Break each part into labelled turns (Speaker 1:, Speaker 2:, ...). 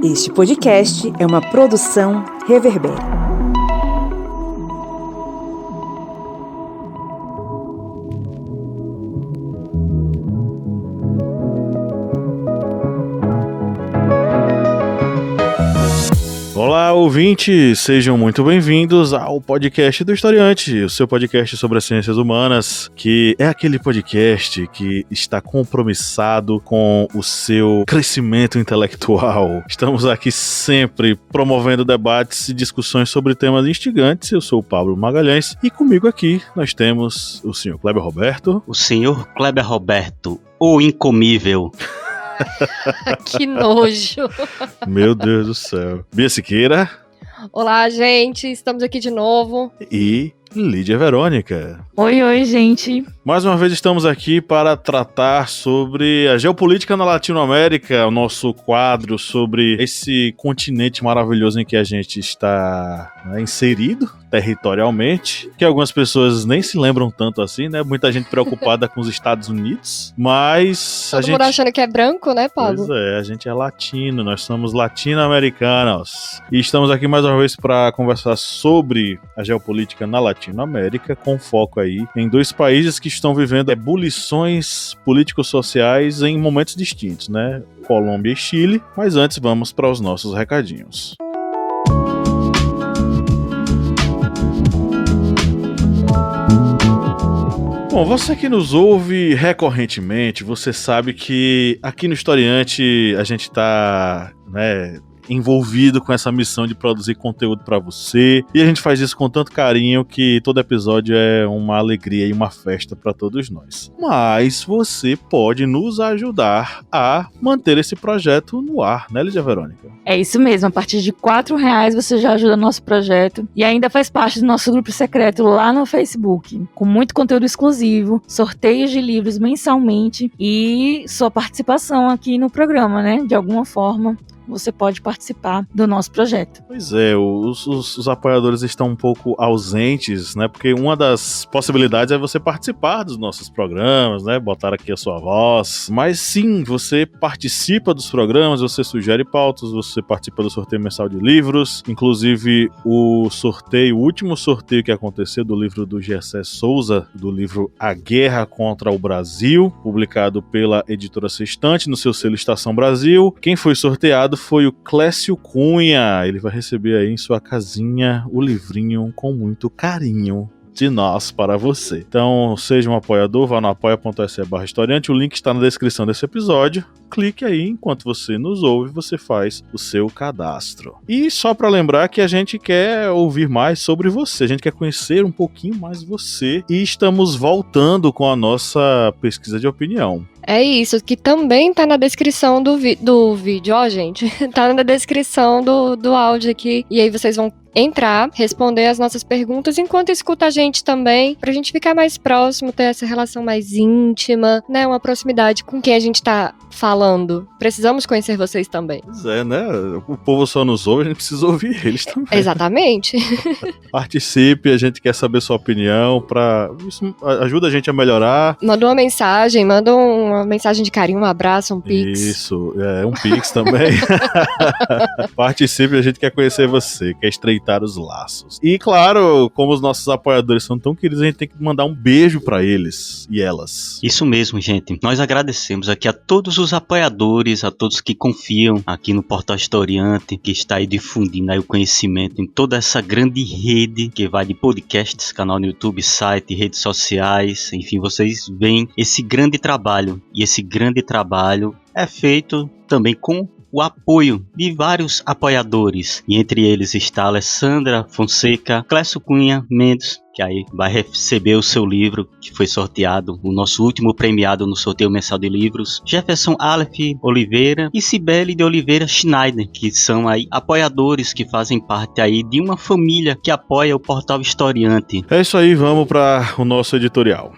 Speaker 1: Este podcast é uma produção Reverber.
Speaker 2: Olá, ouvintes! Sejam muito bem-vindos ao podcast do Historiante, o seu podcast sobre as ciências humanas, que é aquele podcast que está compromissado com o seu crescimento intelectual. Estamos aqui sempre promovendo debates e discussões sobre temas instigantes. Eu sou o Pablo Magalhães e comigo aqui nós temos o senhor Kleber Roberto.
Speaker 3: O senhor Kleber Roberto, o incomível.
Speaker 4: Que nojo.
Speaker 2: Meu Deus do céu. Bia Siqueira.
Speaker 4: Olá, gente. Estamos aqui de novo.
Speaker 2: E Lídia Verônica.
Speaker 5: Oi, gente.
Speaker 2: Mais uma vez estamos aqui para tratar sobre a geopolítica na Latinoamérica, o nosso quadro sobre esse continente maravilhoso em que a gente está inserido territorialmente, que algumas pessoas nem se lembram tanto assim, né? Muita gente preocupada com os Estados Unidos, mas
Speaker 4: Todo mundo achando que é branco, né, Pablo?
Speaker 2: Pois é, a gente é latino, nós somos latino-americanos. E estamos aqui mais uma vez para conversar sobre a geopolítica na Latinoamérica, com foco aí em dois países que estão vivendo ebulições político-sociais em momentos distintos, né? Colômbia e Chile. Mas antes vamos para os nossos recadinhos. Bom, você que nos ouve recorrentemente, você sabe que aqui no Historiante a gente está, envolvido com essa missão de produzir conteúdo pra você, e a gente faz isso com tanto carinho que todo episódio é uma alegria e uma festa pra todos nós. Mas você pode nos ajudar a manter esse projeto no ar, né, Lídia Verônica?
Speaker 5: É isso mesmo, a partir de R$4 você já ajuda nosso projeto e ainda faz parte do nosso grupo secreto lá no Facebook, com muito conteúdo exclusivo, sorteios de livros mensalmente e sua participação aqui no programa, né, de alguma forma. Você pode participar do nosso projeto.
Speaker 2: Pois é, os apoiadores estão um pouco ausentes, né? Porque uma das possibilidades é você participar dos nossos programas, né? Botar aqui a sua voz. Mas sim, você participa dos programas, você sugere pautas, você participa do sorteio mensal de livros. Inclusive, o último sorteio que aconteceu do livro do Gessé Souza, do livro A Guerra contra o Brasil, publicado pela editora Sextante, no seu selo Estação Brasil. Quem foi sorteado foi o Clécio Cunha. Ele vai receber aí em sua casinha o livrinho com muito carinho de nós para você. Então, seja um apoiador, vá no apoia.se/historiante, o link está na descrição desse episódio. Clique aí, enquanto você nos ouve, você faz o seu cadastro. E só para lembrar que a gente quer ouvir mais sobre você, a gente quer conhecer um pouquinho mais você, e estamos voltando com a nossa pesquisa de opinião.
Speaker 4: É isso, que também tá na descrição do vídeo, ó, gente. Tá na descrição do áudio aqui. E aí vocês vão entrar, responder as nossas perguntas, enquanto escuta a gente também, pra gente ficar mais próximo, ter essa relação mais íntima, né? Uma proximidade com quem a gente tá falando. Precisamos conhecer vocês também.
Speaker 2: Pois é, né? O povo só nos ouve, a gente precisa ouvir eles também.
Speaker 4: Exatamente.
Speaker 2: Participe, a gente quer saber sua opinião, isso ajuda a gente a melhorar.
Speaker 4: Manda uma mensagem, uma mensagem de carinho, um abraço, um pix.
Speaker 2: Isso, um pix também. Participe, a gente quer conhecer você, quer estreitar os laços. E claro, como os nossos apoiadores são tão queridos, a gente tem que mandar um beijo pra eles e elas.
Speaker 3: Isso mesmo, gente. Nós agradecemos aqui a todos os apoiadores, a todos que confiam aqui no Portal Historiante, que está aí difundindo aí o conhecimento em toda essa grande rede que vai de podcasts, canal no YouTube, site, redes sociais, enfim, vocês veem esse grande trabalho. E esse grande trabalho é feito também com o apoio de vários apoiadores. E entre eles está Alessandra Fonseca, Clécio Cunha Mendes, que aí vai receber o seu livro, que foi sorteado, o nosso último premiado no sorteio mensal de livros, Jefferson Aleph Oliveira e Cibele de Oliveira Schneider, que são aí apoiadores que fazem parte aí de uma família que apoia o Portal Historiante.
Speaker 2: É isso aí, vamos para o nosso editorial.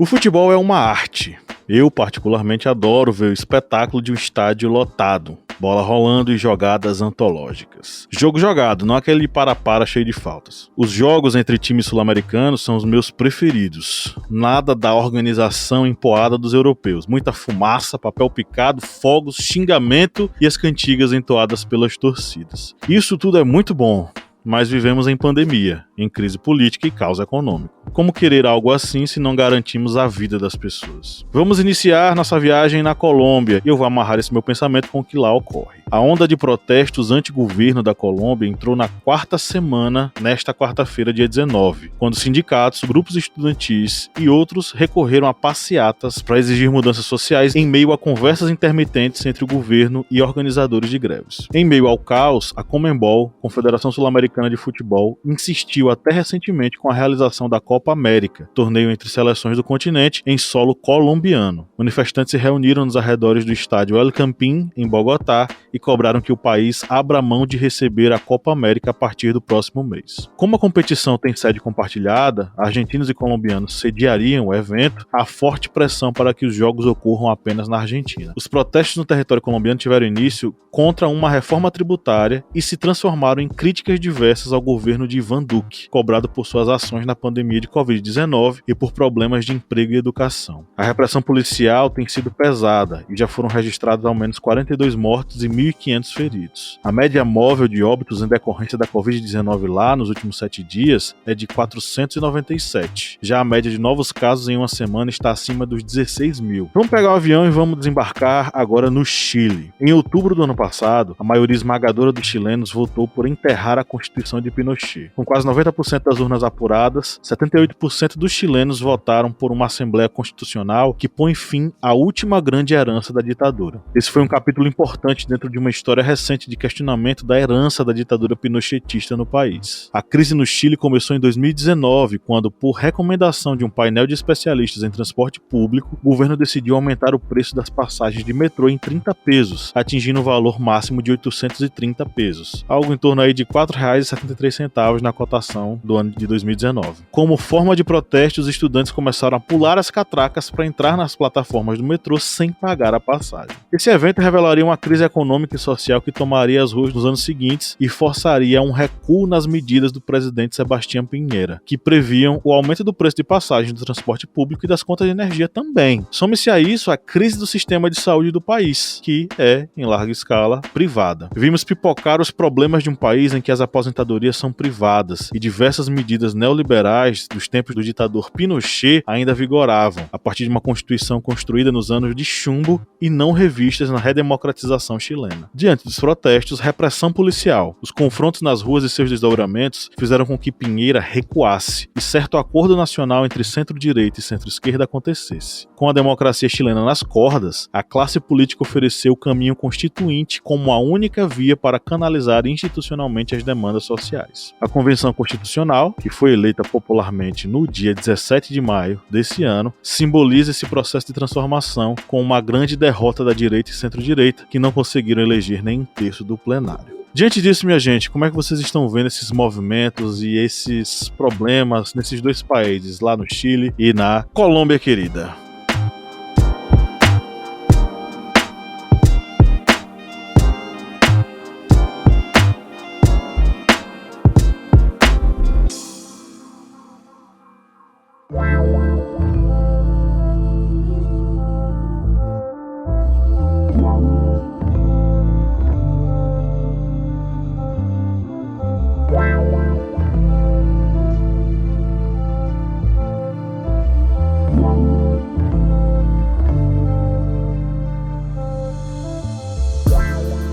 Speaker 2: O futebol é uma arte. Eu, particularmente, adoro ver o espetáculo de um estádio lotado. bola rolando e jogadas antológicas. Jogo jogado, não aquele para-para cheio de faltas. Os jogos entre times sul-americanos são os meus preferidos. Nada da organização empoada dos europeus. Muita fumaça, papel picado, fogos, xingamento e as cantigas entoadas pelas torcidas. Isso tudo é muito bom, mas vivemos em pandemia, em crise política e caos econômico. Como querer algo assim se não garantimos a vida das pessoas? Vamos iniciar nossa viagem na Colômbia e eu vou amarrar esse meu pensamento com o que lá ocorre. A onda de protestos anti-governo da Colômbia entrou na quarta semana, nesta quarta-feira, dia 19, quando sindicatos, grupos estudantis e outros recorreram a passeatas para exigir mudanças sociais em meio a conversas intermitentes entre o governo e organizadores de greves. Em meio ao caos, a Conmebol, Confederação Sul-Americana de Futebol, insistiu até recentemente com a realização da Copa América, torneio entre seleções do continente em solo colombiano. Manifestantes se reuniram nos arredores do estádio El Campín, em Bogotá, e cobraram que o país abra mão de receber a Copa América a partir do próximo mês. Como a competição tem sede compartilhada, argentinos e colombianos sediariam o evento, há forte pressão para que os jogos ocorram apenas na Argentina. Os protestos no território colombiano tiveram início contra uma reforma tributária e se transformaram em críticas diversas ao governo de Iván Duque, cobrado por suas ações na pandemia de Covid-19 e por problemas de emprego e educação. A repressão policial tem sido pesada e já foram registrados ao menos 42 mortos e 1.500 feridos. A média móvel de óbitos em decorrência da Covid-19 lá nos últimos 7 dias é de 497. Já a média de novos casos em uma semana está acima dos 16 mil. Vamos pegar o avião e vamos desembarcar agora no Chile. Em outubro do ano passado, a maioria esmagadora dos chilenos votou por enterrar a Constituição de Pinochet. Com quase 90% das urnas apuradas, 78% dos chilenos votaram por uma Assembleia Constitucional que põe fim à última grande herança da ditadura. Esse foi um capítulo importante dentro de uma história recente de questionamento da herança da ditadura pinochetista no país. A crise no Chile começou em 2019, quando, por recomendação de um painel de especialistas em transporte público, o governo decidiu aumentar o preço das passagens de metrô em 30 pesos, atingindo o valor máximo de 830 pesos, algo em torno aí de R$ 4,73 na cotação do ano de 2019. Como forma de protesto, os estudantes começaram a pular as catracas para entrar nas plataformas do metrô sem pagar a passagem. Esse evento revelaria uma crise econômica e social que tomaria as ruas nos anos seguintes e forçaria um recuo nas medidas do presidente Sebastián Piñera, que previam o aumento do preço de passagem do transporte público e das contas de energia também. Some-se a isso a crise do sistema de saúde do país, que é, em larga escala, privada. Vimos pipocar os problemas de um país em que as aposentadorias são privadas e diversas medidas neoliberais dos tempos do ditador Pinochet ainda vigoravam, a partir de uma constituição construída nos anos de chumbo e não revistas na redemocratização chilena. Diante dos protestos, repressão policial, os confrontos nas ruas e seus desdobramentos fizeram com que Piñera recuasse e certo acordo nacional entre centro-direita e centro-esquerda acontecesse. Com a democracia chilena nas cordas, a classe política ofereceu o caminho constituinte como a única via para canalizar institucionalmente as demandas sociais. A Convenção Constitucional, que foi eleita popularmente no dia 17 de maio desse ano, simboliza esse processo de transformação com uma grande derrota da direita e centro-direita, que não conseguiram eleger nem um terço do plenário. Diante disso, minha gente, como é que vocês estão vendo esses movimentos e esses problemas nesses dois países, lá no Chile e na Colômbia querida?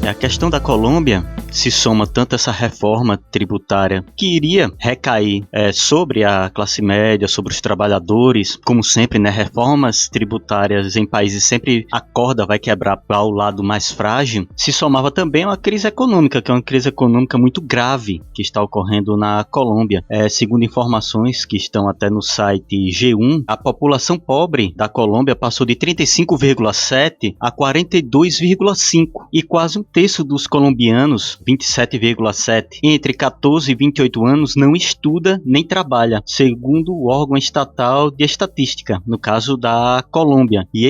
Speaker 3: A questão da Colômbia se soma tanto essa reforma tributária que iria recair sobre a classe média, sobre os trabalhadores, como sempre, né, reformas tributárias em países sempre a corda vai quebrar para o lado mais frágil, se somava também a uma crise econômica, que é uma crise econômica muito grave que está ocorrendo na Colômbia. Segundo informações que estão até no site G1, a população pobre da Colômbia passou de 35,7 a 42,5 e quase um terço dos colombianos 27,7%. Entre 14 e 28 anos não estuda nem trabalha, segundo o órgão estatal de estatística, no caso da Colômbia. E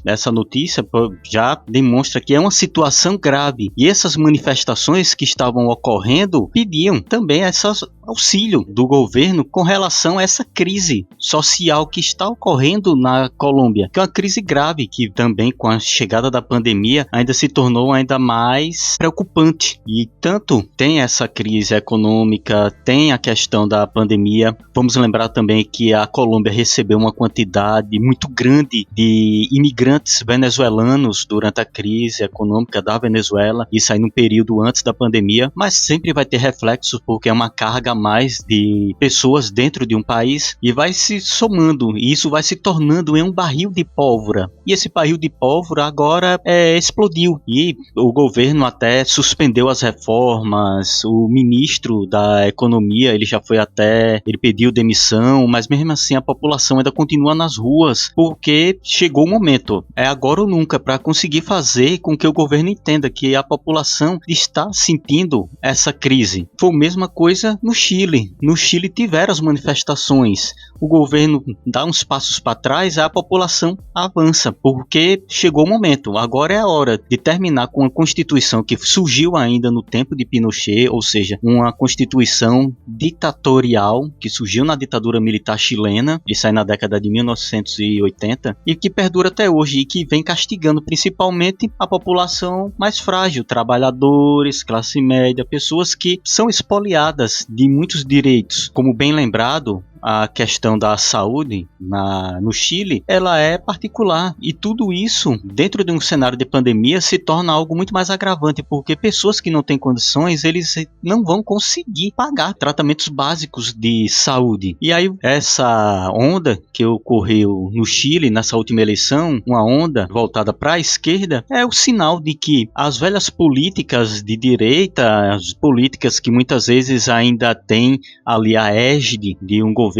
Speaker 3: essa notícia já demonstra que é uma situação grave. E essas manifestações que estavam ocorrendo pediam também esse auxílio do governo com relação a essa crise social que está ocorrendo na Colômbia, que é uma crise grave, que também com a chegada da pandemia ainda se tornou ainda mais preocupante. E tanto tem essa crise econômica, tem a questão da pandemia. Vamos lembrar também que a Colômbia recebeu uma quantidade muito grande de imigrantes venezuelanos durante a crise econômica da Venezuela, isso aí no período antes da pandemia, mas sempre vai ter reflexos porque é uma carga a mais de pessoas dentro de um país e vai se somando, e isso vai se tornando em um barril de pólvora. E esse barril de pólvora agora explodiu e o governo até suspendeu as reformas. O ministro da Economia, ele pediu demissão, mas mesmo assim a população ainda continua nas ruas porque chegou o momento, é agora ou nunca, para conseguir fazer com que o governo entenda que a população está sentindo essa crise. Foi a mesma coisa no Chile. No Chile tiveram as manifestações, o governo dá uns passos para trás, a população avança, porque chegou o momento, agora é a hora de terminar com uma constituição que surgiu ainda no tempo de Pinochet, ou seja, uma constituição ditatorial que surgiu na ditadura militar chilena, isso aí na década de 1980, e que perdura até hoje e que vem castigando principalmente a população mais frágil, trabalhadores, classe média, pessoas que são expoliadas de muitos direitos. Como bem lembrado, a questão da saúde no Chile, ela é particular, e tudo isso dentro de um cenário de pandemia se torna algo muito mais agravante, porque pessoas que não têm condições, eles não vão conseguir pagar tratamentos básicos de saúde. E aí essa onda que ocorreu no Chile nessa última eleição, uma onda voltada para a esquerda, é o sinal de que as velhas políticas de direita, as políticas que muitas vezes ainda têm ali a égide de um governo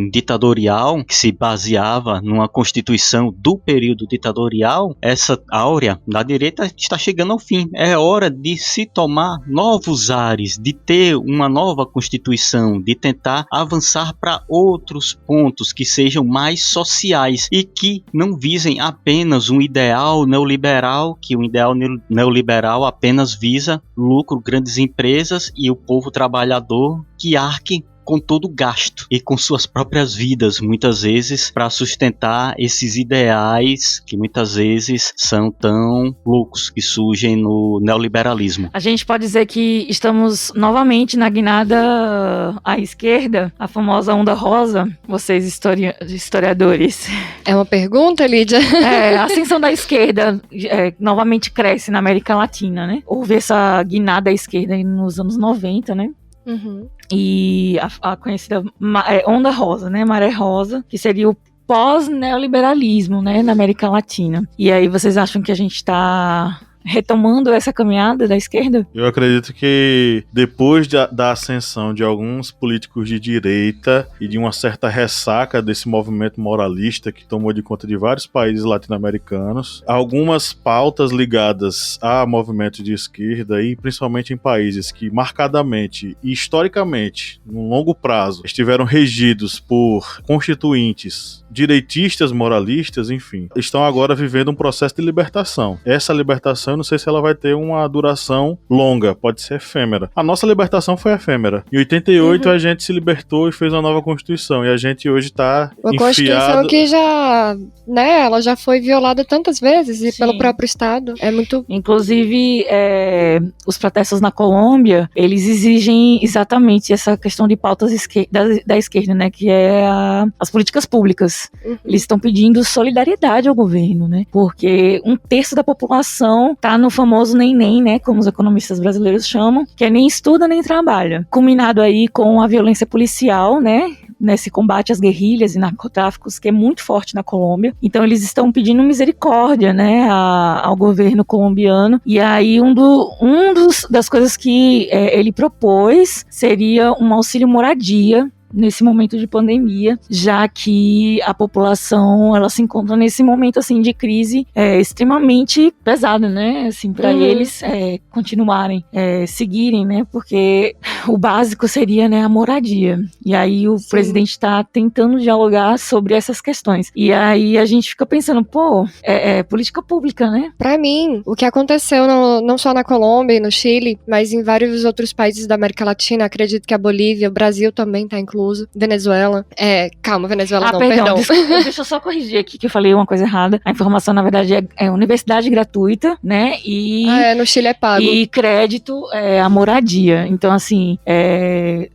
Speaker 3: ditatorial que se baseava numa constituição do período ditatorial, essa áurea da direita está chegando ao fim. É hora de se tomar novos ares, de ter uma nova constituição, de tentar avançar para outros pontos que sejam mais sociais e que não visem apenas um ideal neoliberal, que o ideal neoliberal apenas visa lucro, grandes empresas e o povo trabalhador que arque com todo o gasto e com suas próprias vidas, muitas vezes, para sustentar esses ideais que muitas vezes são tão loucos que surgem no neoliberalismo.
Speaker 5: A gente pode dizer que estamos novamente na guinada à esquerda, a famosa onda rosa, vocês historiadores.
Speaker 4: É uma pergunta, Lídia?
Speaker 5: A ascensão da esquerda novamente cresce na América Latina, né? Houve essa guinada à esquerda nos anos 90, né?
Speaker 4: Uhum.
Speaker 5: E a conhecida onda rosa, né, maré rosa, que seria o pós-neoliberalismo, né, na América Latina. E aí vocês acham que a gente está retomando essa caminhada da esquerda?
Speaker 2: Eu acredito que depois da ascensão de alguns políticos de direita e de uma certa ressaca desse movimento moralista que tomou de conta de vários países latino-americanos, algumas pautas ligadas a movimentos de esquerda e principalmente em países que marcadamente e historicamente, no longo prazo, estiveram regidos por constituintes direitistas, moralistas, enfim, estão agora vivendo um processo de libertação. Essa libertação, eu não sei se ela vai ter uma duração longa, pode ser efêmera. A nossa libertação foi efêmera. Em 88 a gente se libertou e fez uma nova Constituição, e a gente hoje está
Speaker 4: uma
Speaker 2: enfiado...
Speaker 4: Constituição que já, né, ela já foi violada tantas vezes e pelo próprio Estado. É muito...
Speaker 5: Inclusive, os protestos na Colômbia, eles exigem exatamente essa questão de pautas da esquerda, né, que é as políticas públicas. Eles estão pedindo solidariedade ao governo, né? Porque 1/3 da população tá no famoso nem, né? Como os economistas brasileiros chamam, que é nem estuda nem trabalha. Combinado aí com a violência policial, né? Nesse combate às guerrilhas e narcotráficos, que é muito forte na Colômbia. Então eles estão pedindo misericórdia, né, ao governo colombiano. E aí das coisas que ele propôs seria um auxílio moradia nesse momento de pandemia, já que a população ela se encontra nesse momento assim de crise extremamente pesada, né? Assim, para eles continuarem, seguirem, né? Porque o básico seria, né, a moradia. E aí o presidente está tentando dialogar sobre essas questões. E aí a gente fica pensando, é política pública, né?
Speaker 4: Pra mim, o que aconteceu não só na Colômbia e no Chile, mas em vários outros países da América Latina, acredito que a Bolívia, o Brasil também tá incluso, Venezuela. Calma, Venezuela não, perdão.
Speaker 5: Deixa eu só corrigir aqui que eu falei uma coisa errada. A informação, na verdade, é universidade gratuita, né? E
Speaker 4: no Chile é pago.
Speaker 5: E crédito é a moradia. Então, assim,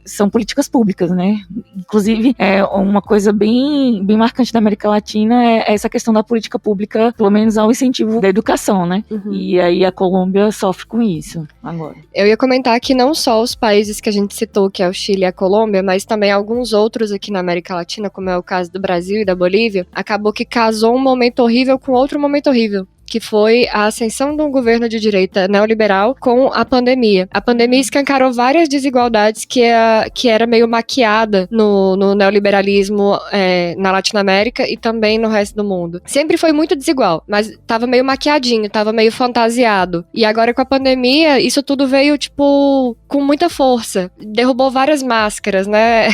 Speaker 5: são políticas públicas, né? Inclusive, uma coisa bem marcante da América Latina é essa questão da política pública, pelo menos ao incentivo da educação, né? E aí a Colômbia sofre com isso agora.
Speaker 4: Eu ia comentar que não só os países que a gente citou, que é o Chile e a Colômbia, mas também alguns outros aqui na América Latina, como é o caso do Brasil e da Bolívia, acabou que casou um momento horrível com outro momento horrível, que foi a ascensão de um governo de direita neoliberal com a pandemia. A pandemia escancarou várias desigualdades que era meio maquiada no neoliberalismo na Latinoamérica e também no resto do mundo. Sempre foi muito desigual, mas tava meio maquiadinho, tava meio fantasiado. E agora com a pandemia, isso tudo veio, tipo, com muita força. Derrubou várias máscaras, né?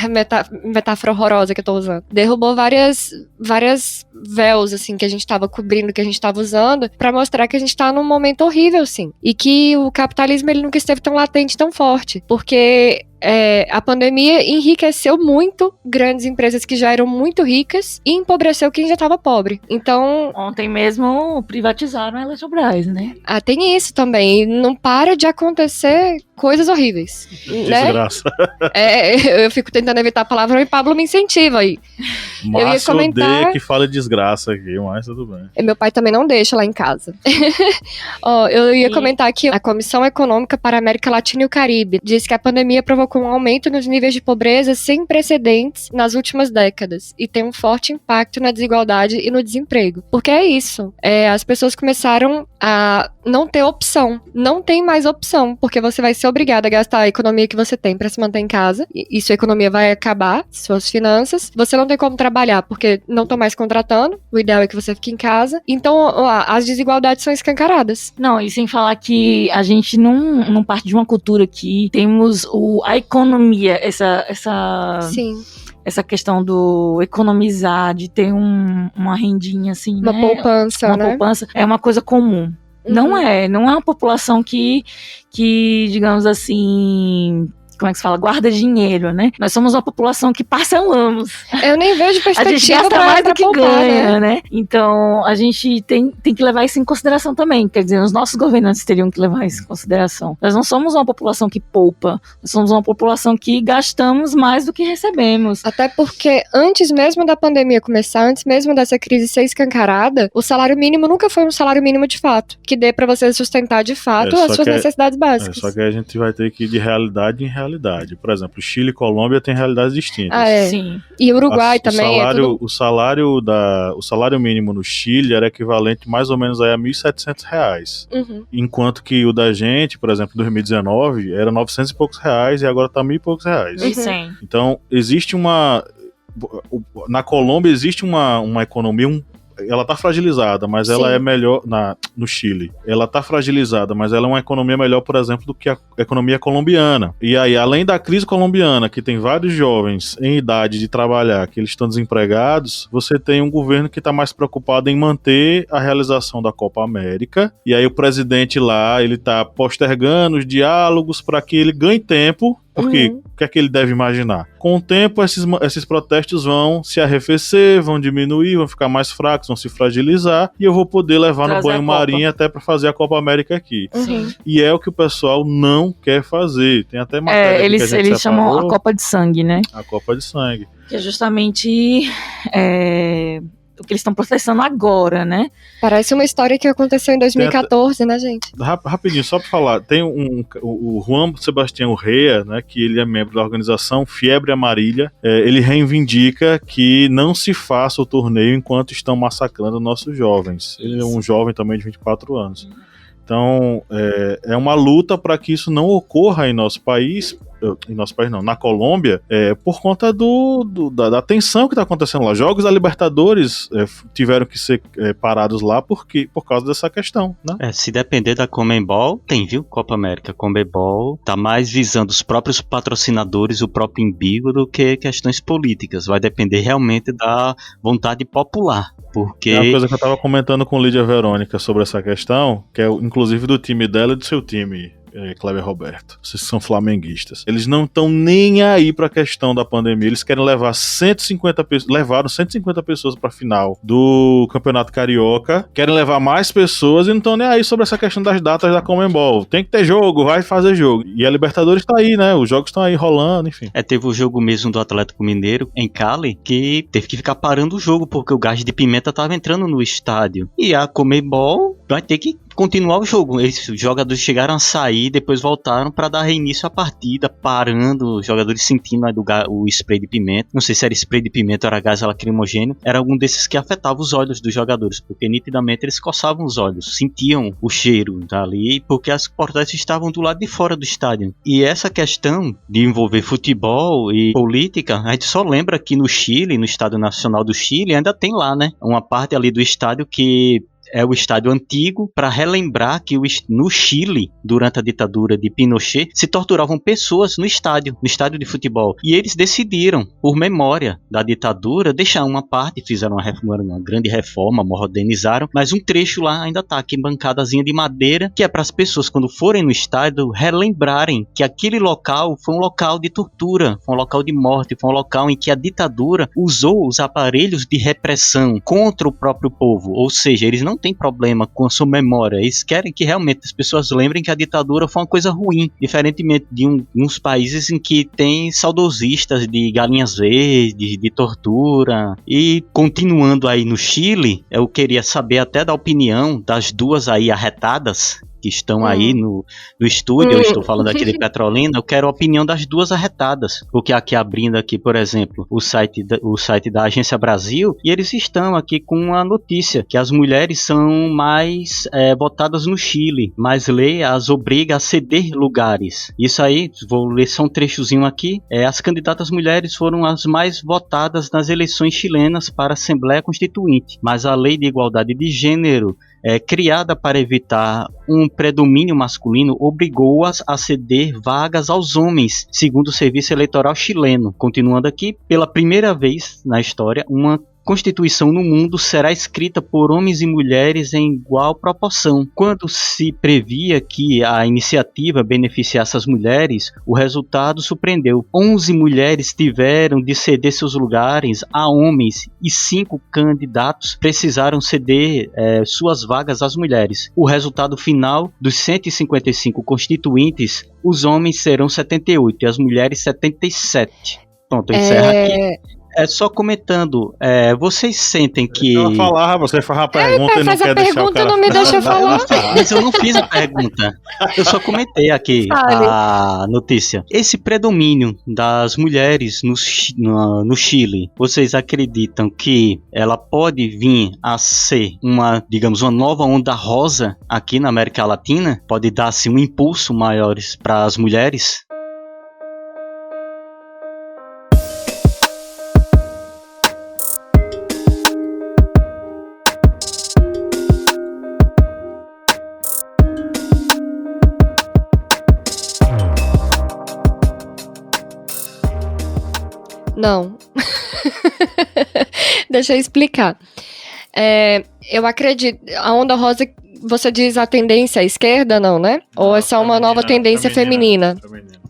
Speaker 4: Metáfora horrorosa que eu tô usando. Derrubou várias véus, assim, que a gente tava cobrindo, que a gente tava usando, pra mostrar que a gente tá num momento horrível, sim. E que o capitalismo, ele nunca esteve tão latente, tão forte. Porque a pandemia enriqueceu muito grandes empresas que já eram muito ricas e empobreceu quem já estava pobre. Então...
Speaker 5: Ontem mesmo privatizaram a Eletrobras, né?
Speaker 4: Tem isso também. Não para de acontecer coisas horríveis.
Speaker 2: Desgraça.
Speaker 4: Né? Eu fico tentando evitar a palavra, mas o Pablo me incentiva aí.
Speaker 2: Márcio odeia que fala desgraça aqui, mas tudo bem.
Speaker 4: Meu pai também não deixa lá em casa. Eu ia comentar que a Comissão Econômica para a América Latina e o Caribe diz que a pandemia provocou um aumento nos níveis de pobreza sem precedentes nas últimas décadas e tem um forte impacto na desigualdade e no desemprego. Porque é isso. As pessoas começaram a não ter opção. Não tem mais opção, porque você vai ser obrigado a gastar a economia que você tem para se manter em casa e sua economia vai acabar, suas finanças. Você não tem como trabalhar porque não estão mais contratando. O ideal é que você fique em casa. Então, as desigualdades são escancaradas.
Speaker 5: Não, e sem falar que a gente não parte de uma cultura que temos a economia,
Speaker 4: Sim.
Speaker 5: Essa questão do economizar, de ter uma rendinha assim,
Speaker 4: uma poupança,
Speaker 5: uma
Speaker 4: né?
Speaker 5: poupança é uma coisa comum. Não é uma população que, digamos assim, como é que se fala? Guarda dinheiro, né? Nós somos uma população que parcelamos.
Speaker 4: Eu nem vejo perspectiva.
Speaker 5: A gente gasta mais do que
Speaker 4: poupar,
Speaker 5: ganha, né? Então, a gente tem que levar isso em consideração também. Quer dizer, os nossos governantes teriam que levar isso em consideração. Nós não somos uma população que poupa. Nós somos uma população que gastamos mais do que recebemos.
Speaker 4: Até porque antes mesmo da pandemia começar, antes mesmo dessa crise ser escancarada, o salário mínimo nunca foi um salário mínimo de fato, que dê pra você sustentar de fato as suas necessidades básicas.
Speaker 2: Só que a gente vai ter que ir de realidade em realidade. Por exemplo, Chile e Colômbia têm realidades distintas.
Speaker 5: Sim.
Speaker 4: E Uruguai também.
Speaker 2: O salário mínimo no Chile era equivalente mais ou menos a R$1.700. Enquanto que o da gente, por exemplo, em 2019, era 900 e poucos reais e agora tá 1.000 e poucos reais. Então, existe na Colômbia existe uma economia ela tá fragilizada, mas ela é melhor no Chile. Ela tá fragilizada, mas ela é uma economia melhor, por exemplo, do que a economia colombiana. E aí, além da crise colombiana, que tem vários jovens em idade de trabalhar, que eles estão desempregados, você tem um governo que tá mais preocupado em manter a realização da Copa América. E aí o presidente lá, ele tá postergando os diálogos para que ele ganhe tempo. Porque o que é que ele deve imaginar? Com o tempo, esses protestos vão se arrefecer, vão diminuir, vão ficar mais fracos, vão se fragilizar, e eu vou poder levar no banho-marinha até para fazer a Copa América aqui. E é o que o pessoal não quer fazer. Tem até matéria
Speaker 5: eles chamam a Copa de Sangue, né?
Speaker 2: A Copa de Sangue.
Speaker 5: Que é justamente o que eles estão processando agora, né?
Speaker 4: Parece uma história que aconteceu em 2014, né, gente?
Speaker 2: Rapidinho, só pra falar, tem o Juan Sebastián Urrea, né, que ele é membro da organização Fiebre Amarilla, ele reivindica que não se faça o torneio enquanto estão massacrando nossos jovens. Ele é um jovem também de 24 anos. Então, é uma luta para que isso não ocorra em nosso país, na Colômbia, por conta da tensão que tá acontecendo lá. Jogos da Libertadores tiveram que ser parados lá por causa dessa questão, né?
Speaker 3: Se depender da Conmebol, tem, viu? Copa América, Conmebol tá mais visando os próprios patrocinadores, o próprio umbigo, do que questões políticas. Vai depender realmente da vontade popular. Porque...
Speaker 2: É uma coisa que eu tava comentando com Lídia Verônica sobre essa questão, que é inclusive do time dela e do seu time, Cleber Roberto. Vocês são flamenguistas. Eles não estão nem aí pra questão da pandemia. Eles querem levar 150 pessoas. Levaram 150 pessoas pra final do Campeonato Carioca. Querem levar mais pessoas e não estão nem aí sobre essa questão das datas da Conmebol. Tem que ter jogo, vai fazer jogo. E a Libertadores tá aí, né? Os jogos estão aí rolando, enfim.
Speaker 3: Teve o jogo mesmo do Atlético Mineiro em Cali, que teve que ficar parando o jogo, porque o gás de pimenta tava entrando no estádio. E a Conmebol vai ter que continuar o jogo. Os jogadores chegaram a sair, depois voltaram para dar reinício à partida, parando, os jogadores sentindo o spray de pimenta. Não sei se era spray de pimenta ou era gás lacrimogêneo. Era algum desses que afetava os olhos dos jogadores, porque nitidamente eles coçavam os olhos, sentiam o cheiro dali, porque as portas estavam do lado de fora do estádio. E essa questão de envolver futebol e política, a gente só lembra que no Chile, no Estádio Nacional do Chile, ainda tem lá, né? Uma parte ali do estádio que é o estádio antigo, para relembrar que no Chile, durante a ditadura de Pinochet, se torturavam pessoas no estádio de futebol. E eles decidiram, por memória da ditadura, deixar uma parte, fizeram uma grande reforma, modernizaram, mas um trecho lá ainda tá, aqui, bancadazinha de madeira, que é para as pessoas, quando forem no estádio, relembrarem que aquele local foi um local de tortura, foi um local de morte, foi um local em que a ditadura usou os aparelhos de repressão contra o próprio povo. Ou seja, eles não tem problema com a sua memória, eles querem que realmente as pessoas lembrem que a ditadura foi uma coisa ruim, diferentemente de uns países em que tem saudosistas de galinhas verdes, de tortura. E continuando aí no Chile, eu queria saber até da opinião das duas aí arretadas que estão aí no estúdio. Eu estou falando aqui de Petrolina. Eu quero a opinião das duas arretadas, porque aqui abrindo aqui, por exemplo, o site da Agência Brasil, e eles estão aqui com uma notícia que as mulheres são mais votadas no Chile, mas lei as obriga a ceder lugares. Isso aí, vou ler só um trechozinho aqui. As candidatas mulheres foram as mais votadas nas eleições chilenas para a Assembleia Constituinte, mas a lei de igualdade de gênero criada para evitar um predomínio masculino, obrigou-as a ceder vagas aos homens, segundo o Serviço Eleitoral chileno. Continuando aqui, pela primeira vez na história, uma Constituição no mundo será escrita por homens e mulheres em igual proporção. Quando se previa que a iniciativa beneficiasse as mulheres, o resultado surpreendeu. 11 mulheres tiveram de ceder seus lugares a homens e 5 candidatos precisaram ceder suas vagas às mulheres. O resultado final, dos 155 constituintes, os homens serão 78 e as mulheres 77. Pronto, eu encerro aqui. Só comentando, vocês sentem que...
Speaker 2: Ela falava, você faz uma pergunta e não quer deixar o cara...
Speaker 4: não me deixa falar.
Speaker 3: Mas eu não fiz a pergunta. Eu só comentei aqui a notícia. Esse predomínio das mulheres no Chile, vocês acreditam que ela pode vir a ser uma nova onda rosa aqui na América Latina? Pode dar-se um impulso maior para as mulheres?
Speaker 4: Não. Deixa eu explicar. Eu acredito... A onda rosa, você diz a tendência à esquerda, não, né? Ou é só uma nova tendência feminina?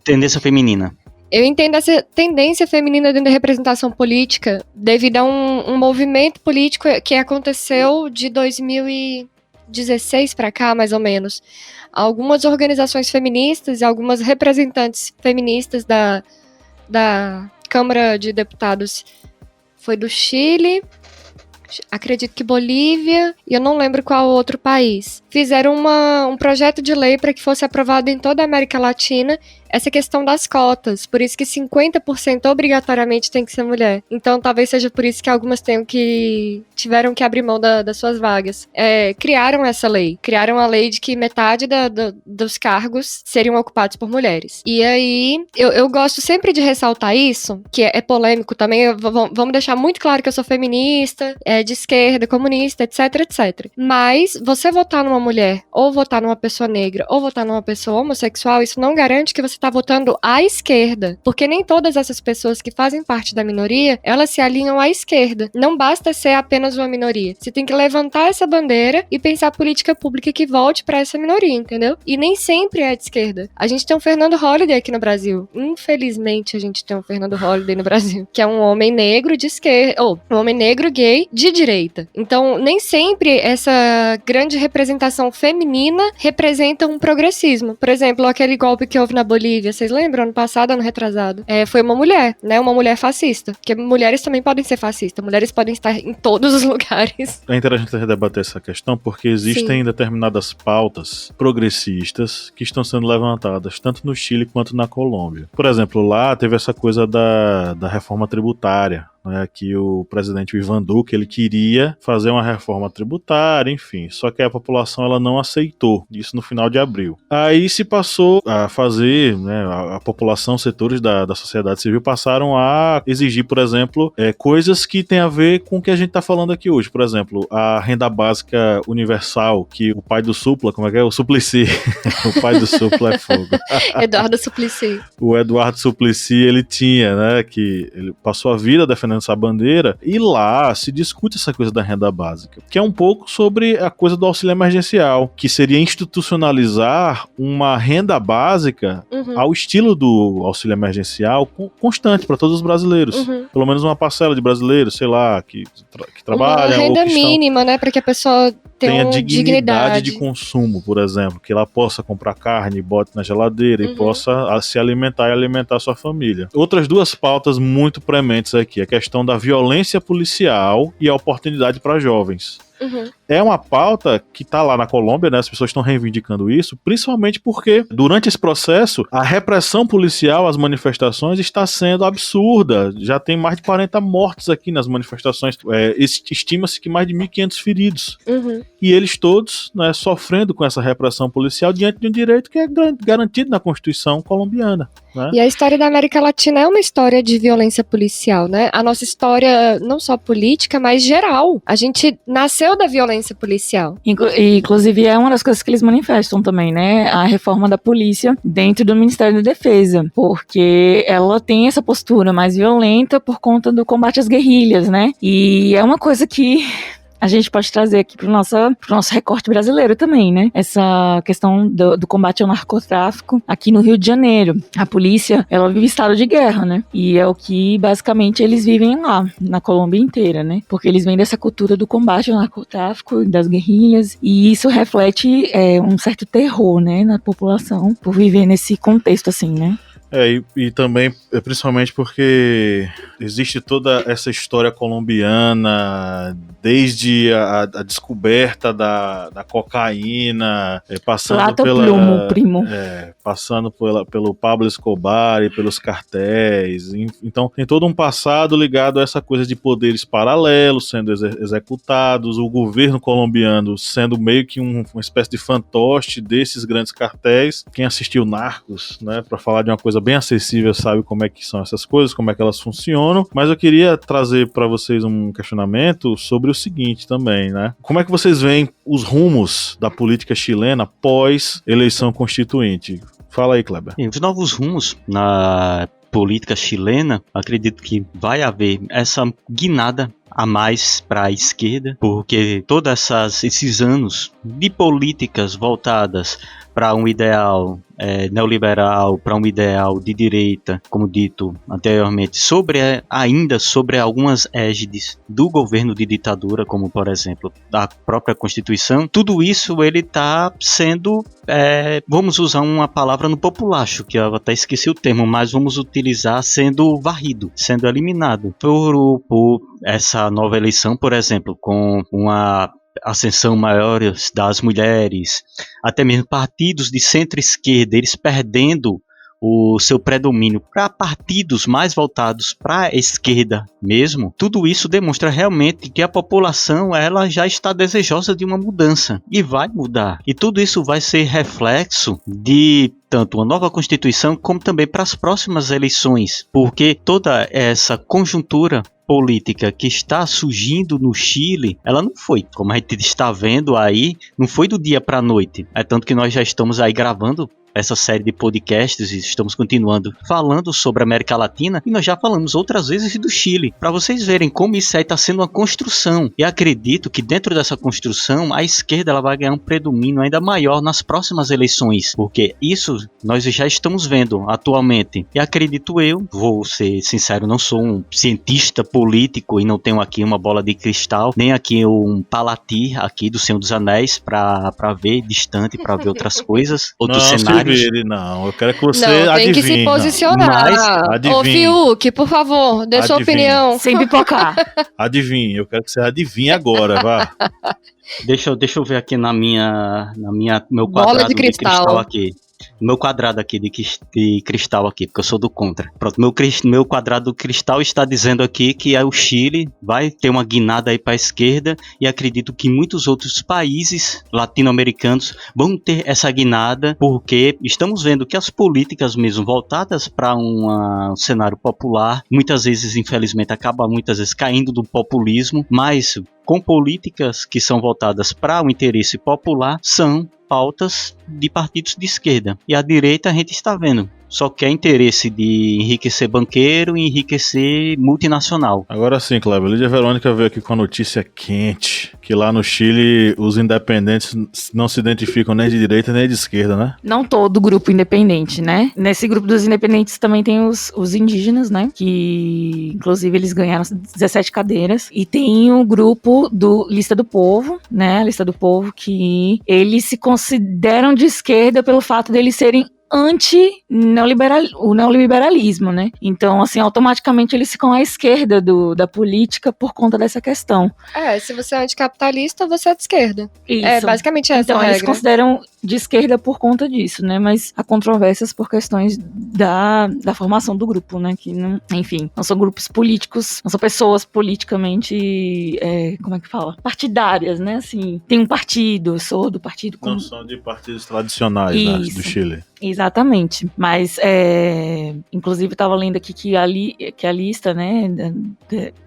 Speaker 3: Tendência feminina.
Speaker 4: Eu entendo essa tendência feminina dentro da representação política devido a um movimento político que aconteceu de 2016 para cá, mais ou menos. Algumas organizações feministas e algumas representantes feministas da Câmara de Deputados foi do Chile, acredito que Bolívia, e eu não lembro qual outro país. Fizeram um projeto de lei para que fosse aprovado em toda a América Latina essa questão das cotas. Por isso que 50% obrigatoriamente tem que ser mulher. Então, talvez seja por isso que algumas tiveram que abrir mão das suas vagas. Criaram essa lei. Criaram a lei de que metade dos cargos seriam ocupados por mulheres. E aí, eu gosto sempre de ressaltar isso, que é polêmico também. Vamos deixar muito claro que eu sou feminista, de esquerda, comunista, etc, etc. Mas você votar numa mulher, ou votar numa pessoa negra, ou votar numa pessoa homossexual, isso não garante que você tá votando à esquerda. Porque nem todas essas pessoas que fazem parte da minoria, elas se alinham à esquerda. Não basta ser apenas uma minoria. Você tem que levantar essa bandeira e pensar política pública que volte pra essa minoria, entendeu? E nem sempre é de esquerda. A gente tem um Fernando Holliday aqui no Brasil. Infelizmente, a gente tem um Fernando Holliday no Brasil, que é um homem negro de esquerda, ou um homem negro gay de direita. Então, nem sempre essa grande representação feminina representa um progressismo. Por exemplo, aquele golpe que houve na Bolívia, vocês lembram? Ano passado, ano retrasado. Foi uma mulher, né? Uma mulher fascista. Porque mulheres também podem ser fascistas. Mulheres podem estar em todos os lugares.
Speaker 2: É interessante debater essa questão porque existem determinadas pautas progressistas que estão sendo levantadas tanto no Chile quanto na Colômbia. Por exemplo, lá teve essa coisa da reforma tributária, né, que o presidente Ivan Duque, ele queria fazer uma reforma tributária, enfim, só que a população ela não aceitou, isso no final de abril. Aí se passou a fazer, né, a população, setores da sociedade civil passaram a exigir, por exemplo, coisas que tem a ver com o que a gente está falando aqui hoje, por exemplo, a renda básica universal, que o pai do Supla, como é que é? O Suplicy, o pai do Supla é fogo.
Speaker 4: Eduardo Suplicy.
Speaker 2: O Eduardo Suplicy, ele tinha, né, que ele passou a vida defendendo essa bandeira, e lá se discute essa coisa da renda básica, que é um pouco sobre a coisa do auxílio emergencial, que seria institucionalizar uma renda básica ao estilo do auxílio emergencial constante para todos os brasileiros. Pelo menos uma parcela de brasileiros, sei lá, que trabalham.
Speaker 4: Uma renda
Speaker 2: ou que
Speaker 4: mínima, né, para que a pessoa tenha dignidade
Speaker 2: de consumo, por exemplo, que ela possa comprar carne, bote na geladeira e possa se alimentar e alimentar sua família. Outras duas pautas muito prementes aqui, a questão da violência policial e a oportunidade para jovens. É uma pauta que está lá na Colômbia, né? As pessoas estão reivindicando isso, principalmente porque durante esse processo a repressão policial às manifestações está sendo absurda. Já tem mais de 40 mortos aqui nas manifestações. Estima-se que mais de 1.500 feridos. E eles todos, né, sofrendo com essa repressão policial diante de um direito que é garantido na Constituição colombiana. Né? E
Speaker 4: a história da América Latina é uma história de violência policial, né? A nossa história, não só política, mas geral. A gente nasceu da violência policial.
Speaker 5: Inclusive, é uma das coisas que eles manifestam também, né? A reforma da polícia dentro do Ministério da Defesa. Porque ela tem essa postura mais violenta por conta do combate às guerrilhas, né? E é uma coisa que a gente pode trazer aqui pro nosso recorte brasileiro também, né? Essa questão do combate ao narcotráfico aqui no Rio de Janeiro. A polícia, ela vive em estado de guerra, né? E é o que, basicamente, eles vivem lá, na Colômbia inteira, né? Porque eles vêm dessa cultura do combate ao narcotráfico, das guerrilhas, e isso reflete um certo terror, né? Na população, por viver nesse contexto, assim, né?
Speaker 2: E também, principalmente porque existe toda essa história colombiana, desde a descoberta da cocaína, passando passando pelo Pablo Escobar e pelos cartéis. Então tem todo um passado ligado a essa coisa de poderes paralelos sendo executados, o governo colombiano sendo meio que uma espécie de fantoche desses grandes cartéis. Quem assistiu Narcos, né, para falar de uma coisa bem acessível, sabe como é que são essas coisas, como é que elas funcionam, mas eu queria trazer para vocês um questionamento sobre o seguinte também, né? Como é que vocês veem os rumos da política chilena pós eleição constituinte? Fala aí, Kleber.
Speaker 3: Os novos rumos na política chilena, acredito que vai haver essa guinada a mais para a esquerda, porque todos esses anos de políticas voltadas para um ideal neoliberal, para um ideal de direita, como dito anteriormente, ainda sobre algumas égides do governo de ditadura, como por exemplo a própria Constituição, tudo isso ele está sendo, vamos usar uma palavra no populacho, que eu até esqueci o termo, mas vamos utilizar, sendo varrido, sendo eliminado por essa nova eleição, por exemplo, com uma ascensão maior das mulheres, até mesmo partidos de centro-esquerda, eles perdendo o seu predomínio para partidos mais voltados para a esquerda mesmo, tudo isso demonstra realmente que a população ela já está desejosa de uma mudança e vai mudar. E tudo isso vai ser reflexo de tanto uma nova Constituição como também para as próximas eleições, porque toda essa conjuntura política que está surgindo no Chile, ela não foi, como a gente está vendo aí, não foi do dia para a noite. É tanto que nós já estamos aí gravando essa série de podcasts e estamos continuando falando sobre a América Latina e nós já falamos outras vezes do Chile, para vocês verem como isso aí está sendo uma construção. E acredito que dentro dessa construção a esquerda ela vai ganhar um predomínio ainda maior nas próximas eleições, porque isso nós já estamos vendo atualmente. E acredito eu, vou ser sincero, não sou um cientista político e não tenho aqui uma bola de cristal, nem aqui um palati aqui do Senhor dos Anéis para ver distante, para ver outras coisas, outros cenários.
Speaker 2: Não, eu quero que você
Speaker 4: Não, tem
Speaker 2: adivinhe.
Speaker 4: que se posicionar.
Speaker 2: Mas
Speaker 4: Ô,
Speaker 2: adivinhe.
Speaker 4: Fiuk, por favor, dê sua
Speaker 2: Adivinhe.
Speaker 4: opinião.
Speaker 5: Sem pipocar.
Speaker 2: Adivinhe, eu quero que você adivinhe agora, vá.
Speaker 3: Deixa eu ver aqui meu
Speaker 4: Bola
Speaker 3: quadrado
Speaker 4: de cristal.
Speaker 3: aqui. Meu quadrado aqui de cristal aqui, porque eu sou do contra. Pronto, meu quadrado do cristal está dizendo aqui que o Chile vai ter uma guinada aí para a esquerda e acredito que muitos outros países latino-americanos vão ter essa guinada, porque estamos vendo que as políticas mesmo voltadas para um cenário popular, muitas vezes, infelizmente, acaba muitas vezes caindo do populismo, mas com políticas que são voltadas para o interesse popular, são pautas de partidos de esquerda. E a direita a gente está vendo, só quer interesse de enriquecer banqueiro e enriquecer multinacional.
Speaker 2: Agora sim, Cleber, Lídia Verônica veio aqui com a notícia quente, que lá no Chile os independentes não se identificam nem de direita nem de esquerda, né?
Speaker 5: Não todo grupo independente, né? Nesse grupo dos independentes também tem os indígenas, né? Que, inclusive, eles ganharam 17 cadeiras. E tem o grupo do Lista do Povo, né? A Lista do Povo, que eles se consideram de esquerda pelo fato deles serem o neoliberalismo, né? Então, assim, automaticamente eles ficam à esquerda da política por conta dessa questão.
Speaker 4: Se você é anticapitalista, você é de esquerda.
Speaker 5: Isso.
Speaker 4: É basicamente essa
Speaker 5: Então,
Speaker 4: a
Speaker 5: eles
Speaker 4: regra.
Speaker 5: consideram de esquerda por conta disso, né? Mas há controvérsias por questões da formação do grupo, né? Que, não, enfim, não são grupos políticos, não são pessoas politicamente, como é que fala? Partidárias, né? Assim, tem um partido, eu sou do partido...
Speaker 2: Não são de partidos tradicionais, né, do Chile.
Speaker 5: Exatamente, mas inclusive estava lendo aqui que a lista, né,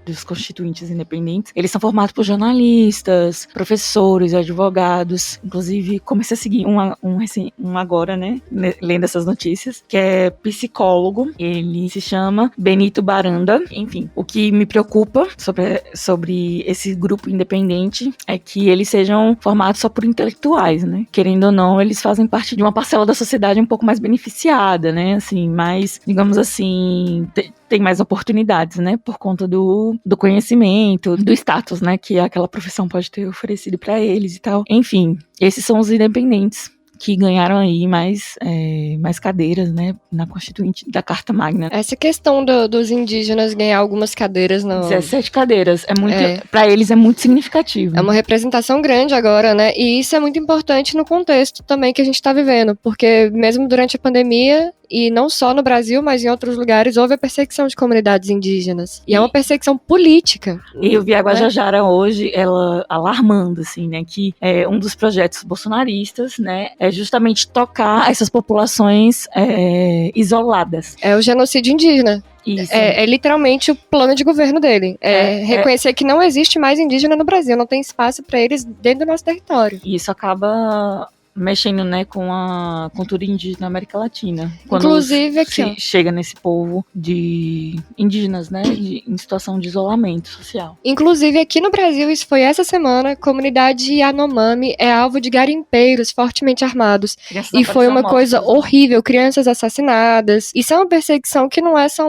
Speaker 5: dos constituintes independentes, eles são formados por jornalistas, professores, advogados. Inclusive comecei a seguir um agora, né, lendo essas notícias, que é psicólogo. Ele se chama Benito Baranda. Enfim, o que me preocupa sobre esse grupo independente é que eles sejam formados só por intelectuais, né? Querendo ou não, eles fazem parte de uma parcela da sociedade um pouco mais beneficiada, né, assim, mais, digamos assim, tem mais oportunidades, né, por conta do conhecimento, do status, né, que aquela profissão pode ter oferecido para eles e tal. Enfim, esses são os independentes que ganharam aí mais cadeiras, né, na Constituinte da Carta Magna.
Speaker 4: Essa questão dos indígenas ganhar algumas cadeiras não...
Speaker 5: 17 cadeiras, para eles é muito significativo.
Speaker 4: É uma representação grande agora, né? E isso é muito importante no contexto também que a gente está vivendo, porque mesmo durante a pandemia, e não só no Brasil, mas em outros lugares, houve a perseguição de comunidades indígenas. E é uma perseguição política.
Speaker 5: E eu vi a Guajajara hoje, ela alarmando, assim, né, que um dos projetos bolsonaristas, né, é justamente tocar essas populações isoladas.
Speaker 4: É o genocídio indígena.
Speaker 5: Isso.
Speaker 4: É literalmente o plano de governo dele. Reconhecer que não existe mais indígena no Brasil, não tem espaço para eles dentro do nosso território.
Speaker 5: E isso acaba mexendo, né, com a cultura indígena na América Latina. Quando
Speaker 4: inclusive aqui,
Speaker 5: chega nesse povo de indígenas, né, em situação de isolamento social.
Speaker 4: Inclusive aqui no Brasil, isso foi essa semana, a comunidade Yanomami é alvo de garimpeiros fortemente armados. E foi uma coisa horrível, crianças assassinadas. Isso é uma perseguição que não é só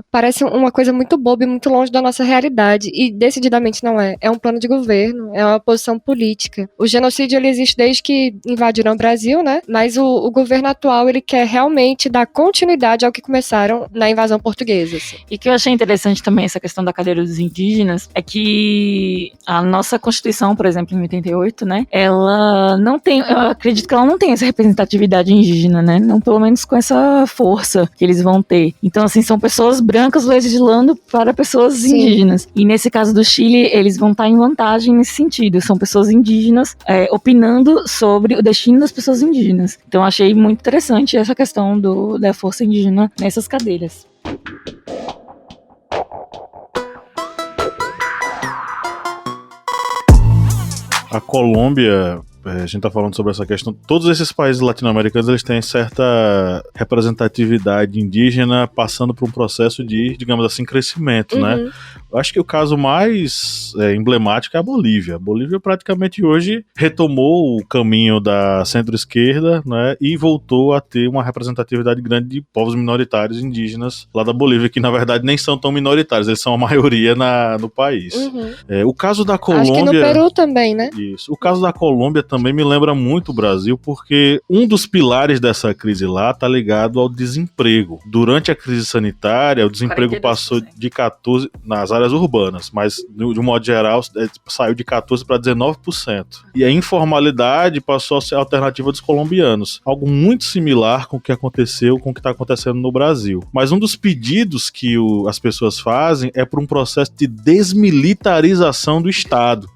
Speaker 4: parece uma coisa muito boba e muito longe da nossa realidade. E decididamente não é. É um plano de governo, é uma posição política. O genocídio, ele existe desde que invadiram o Brasil, né? Mas o governo atual, ele quer realmente dar continuidade ao que começaram na invasão portuguesa. Assim.
Speaker 5: E que eu achei interessante também essa questão da cadeira dos indígenas é que a nossa Constituição, por exemplo, em 88, né? Ela não tem, eu acredito que ela não tem essa representatividade indígena, né? Não pelo menos com essa força que eles vão ter. Então, assim, são pessoas brancas legislando para pessoas
Speaker 4: Sim.
Speaker 5: indígenas. E nesse caso do Chile, eles vão estar em vantagem nesse sentido. São pessoas indígenas opinando sobre o destino das pessoas indígenas. Então, achei muito interessante essa questão da força indígena nessas cadeiras.
Speaker 2: A Colômbia, a gente tá falando sobre essa questão, todos esses países latino-americanos, eles têm certa representatividade indígena passando por um processo de, digamos assim, crescimento, né? Eu acho que o caso mais emblemático é a Bolívia. A Bolívia praticamente hoje retomou o caminho da centro-esquerda, né, e voltou a ter uma representatividade grande de povos minoritários indígenas lá da Bolívia, que na verdade nem são tão minoritários, eles são a maioria no país. O caso da Colômbia...
Speaker 4: Acho que no Peru também, né?
Speaker 2: Isso. O caso da Colômbia também me lembra muito o Brasil, porque um dos pilares dessa crise lá tá ligado ao desemprego. Durante a crise sanitária, o desemprego
Speaker 5: 42%.
Speaker 2: passou de 14% nas áreas urbanas, mas de um modo geral saiu de 14% para 19%. E a informalidade passou a ser a alternativa dos colombianos. Algo muito similar com o que aconteceu, com o que está acontecendo no Brasil. Mas um dos pedidos que as pessoas fazem é por um processo de desmilitarização do Estado.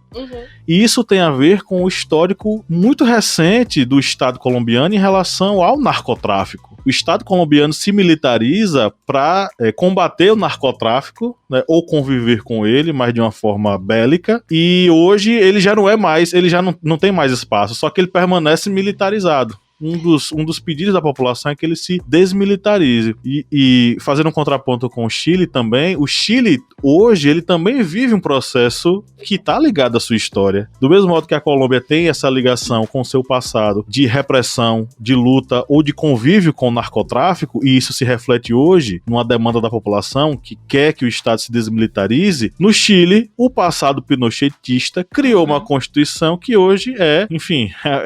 Speaker 2: E isso tem a ver com o histórico muito recente do Estado colombiano em relação ao narcotráfico. O Estado colombiano se militariza para combater o narcotráfico, né, ou conviver com ele, mas de uma forma bélica. E hoje ele já não é mais, ele já não tem mais espaço, só que ele permanece militarizado. Um dos pedidos da população é que ele se desmilitarize. E fazendo um contraponto com o Chile também, o Chile hoje ele também vive um processo que está ligado à sua história. Do mesmo modo que a Colômbia tem essa ligação com o seu passado de repressão, de luta ou de convívio com o narcotráfico, e isso se reflete hoje numa demanda da população que quer que o Estado se desmilitarize, no Chile, o passado pinochetista criou uma constituição que hoje é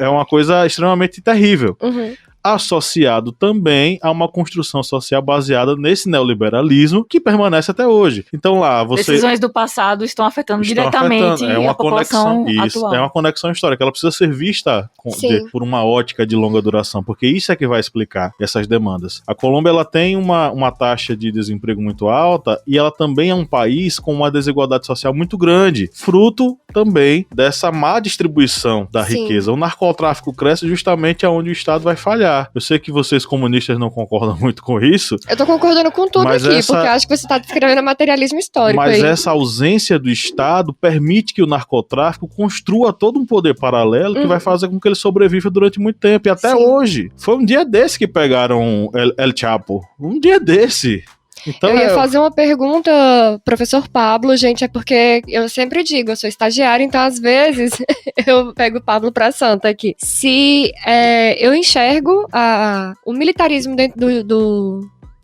Speaker 2: uma coisa extremamente terrível. Associado também a uma construção social baseada nesse neoliberalismo que permanece até hoje. Então lá,
Speaker 5: Decisões do passado estão afetando diretamente a população atual.
Speaker 2: É uma conexão histórica. Ela precisa ser vista por uma ótica de longa duração, porque isso é que vai explicar essas demandas. A Colômbia ela tem uma taxa de desemprego muito alta e ela também é um país com uma desigualdade social muito grande, fruto também dessa má distribuição da riqueza. O narcotráfico cresce justamente onde o Estado vai falhar. Eu sei que vocês comunistas não concordam muito com isso.
Speaker 4: Eu tô concordando com tudo aqui, porque acho que você tá descrevendo materialismo histórico
Speaker 2: Mas
Speaker 4: aí.
Speaker 2: essa ausência do Estado permite que o narcotráfico construa todo um poder paralelo que vai fazer com que ele sobreviva durante muito tempo. E até hoje. Foi um dia desse que pegaram El Chapo. Um dia desse. Então,
Speaker 4: eu ia fazer uma pergunta, professor Pablo, gente, é porque eu sempre digo, eu sou estagiária, então às vezes eu pego o Pablo pra santa aqui. Se eu enxergo o militarismo dentro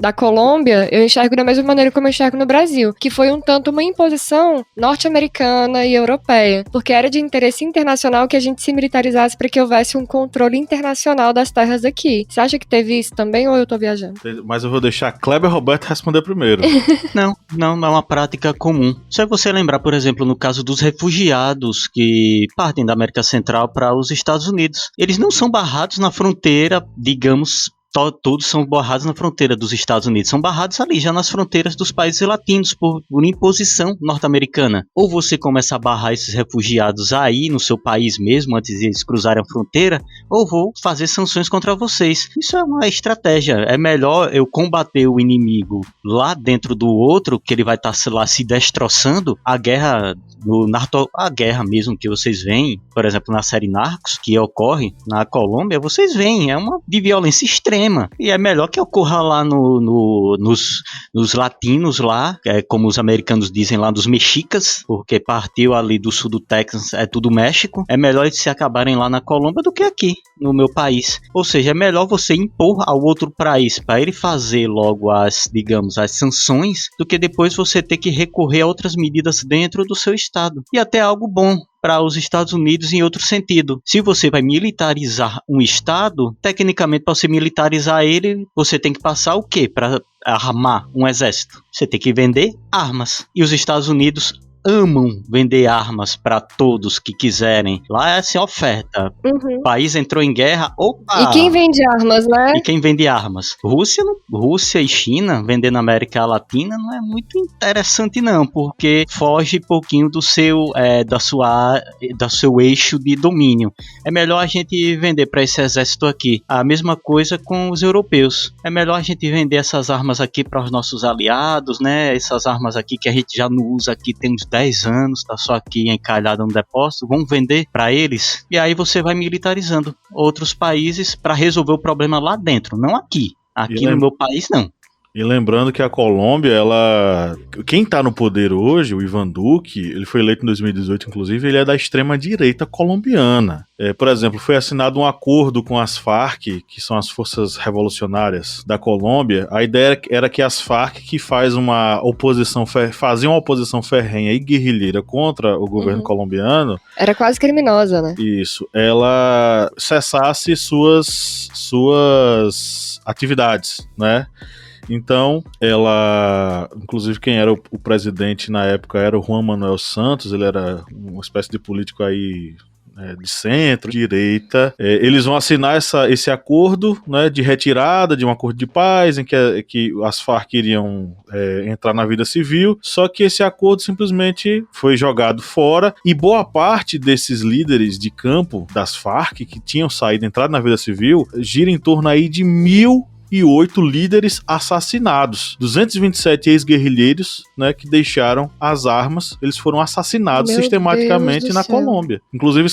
Speaker 4: da Colômbia, eu enxergo da mesma maneira como eu enxergo no Brasil, que foi um tanto uma imposição norte-americana e europeia, porque era de interesse internacional que a gente se militarizasse para que houvesse um controle internacional das terras aqui. Você acha que teve isso também ou eu tô viajando?
Speaker 2: Mas eu vou deixar Kleber Roberto responder primeiro.
Speaker 3: Não é uma prática comum. Só você lembrar, por exemplo, no caso dos refugiados que partem da América Central para os Estados Unidos. Eles não são barrados na fronteira, digamos, todos são barrados na fronteira dos Estados Unidos, são barrados ali já nas fronteiras dos países latinos por imposição norte-americana. Ou você começa a barrar esses refugiados aí no seu país mesmo antes de eles cruzarem a fronteira, ou vou fazer sanções contra vocês. Isso é uma estratégia. É melhor eu combater o inimigo lá dentro do outro, que ele vai estar lá se destroçando. A guerra mesmo que vocês veem, por exemplo, na série Narcos, que ocorre na Colômbia, vocês veem, é uma de violência extrema. E é melhor que ocorra lá nos latinos lá, como os americanos dizem lá, dos mexicas, porque partiu ali do sul do Texas, é tudo México. É melhor eles se acabarem lá na Colômbia do que aqui, no meu país. Ou seja, é melhor você impor ao outro país para ele fazer logo as sanções, do que depois você ter que recorrer a outras medidas dentro do seu estado. E até algo bom. para os Estados Unidos em outro sentido. Se você vai militarizar um estado, tecnicamente para você militarizar ele, você tem que passar o quê? Para armar um exército. Você tem que vender armas. E os Estados Unidos amam vender armas para todos que quiserem. Lá é assim, oferta. O país entrou em guerra, opa!
Speaker 4: E quem vende armas, né?
Speaker 3: E quem vende armas? Rússia e China vendendo na América Latina não é muito interessante não, porque foge um pouquinho do seu eixo de domínio. É melhor a gente vender para esse exército aqui. A mesma coisa com os europeus. É melhor a gente vender essas armas aqui para os nossos aliados, né? Essas armas aqui que a gente já não usa aqui tem uns 10 anos, tá só aqui encalhada no depósito, vamos vender para eles. E aí você vai militarizando outros países para resolver o problema lá dentro, não aqui. Aqui no meu país, não.
Speaker 2: E lembrando que a Colômbia, quem tá no poder hoje, o Ivan Duque, ele foi eleito em 2018, inclusive, ele é da extrema-direita colombiana. Por exemplo, foi assinado um acordo com as Farc, que são as forças revolucionárias da Colômbia. A ideia era que as Farc, que faziam uma oposição ferrenha e guerrilheira contra o governo colombiano...
Speaker 4: Era quase criminosa, né?
Speaker 2: Isso. Ela cessasse suas atividades, né? Então, inclusive quem era o presidente na época era o Juan Manuel Santos, ele era uma espécie de político aí de centro-direita. Eles vão assinar esse acordo, né, de retirada, de um acordo de paz, em que as Farc iriam entrar na vida civil, só que esse acordo simplesmente foi jogado fora, e boa parte desses líderes de campo das Farc, que tinham saído, entrado na vida civil, gira em torno aí de 1.008 líderes assassinados. 227 ex-guerrilheiros, né, que deixaram as armas, eles foram assassinados sistematicamente na Colômbia. Inclusive,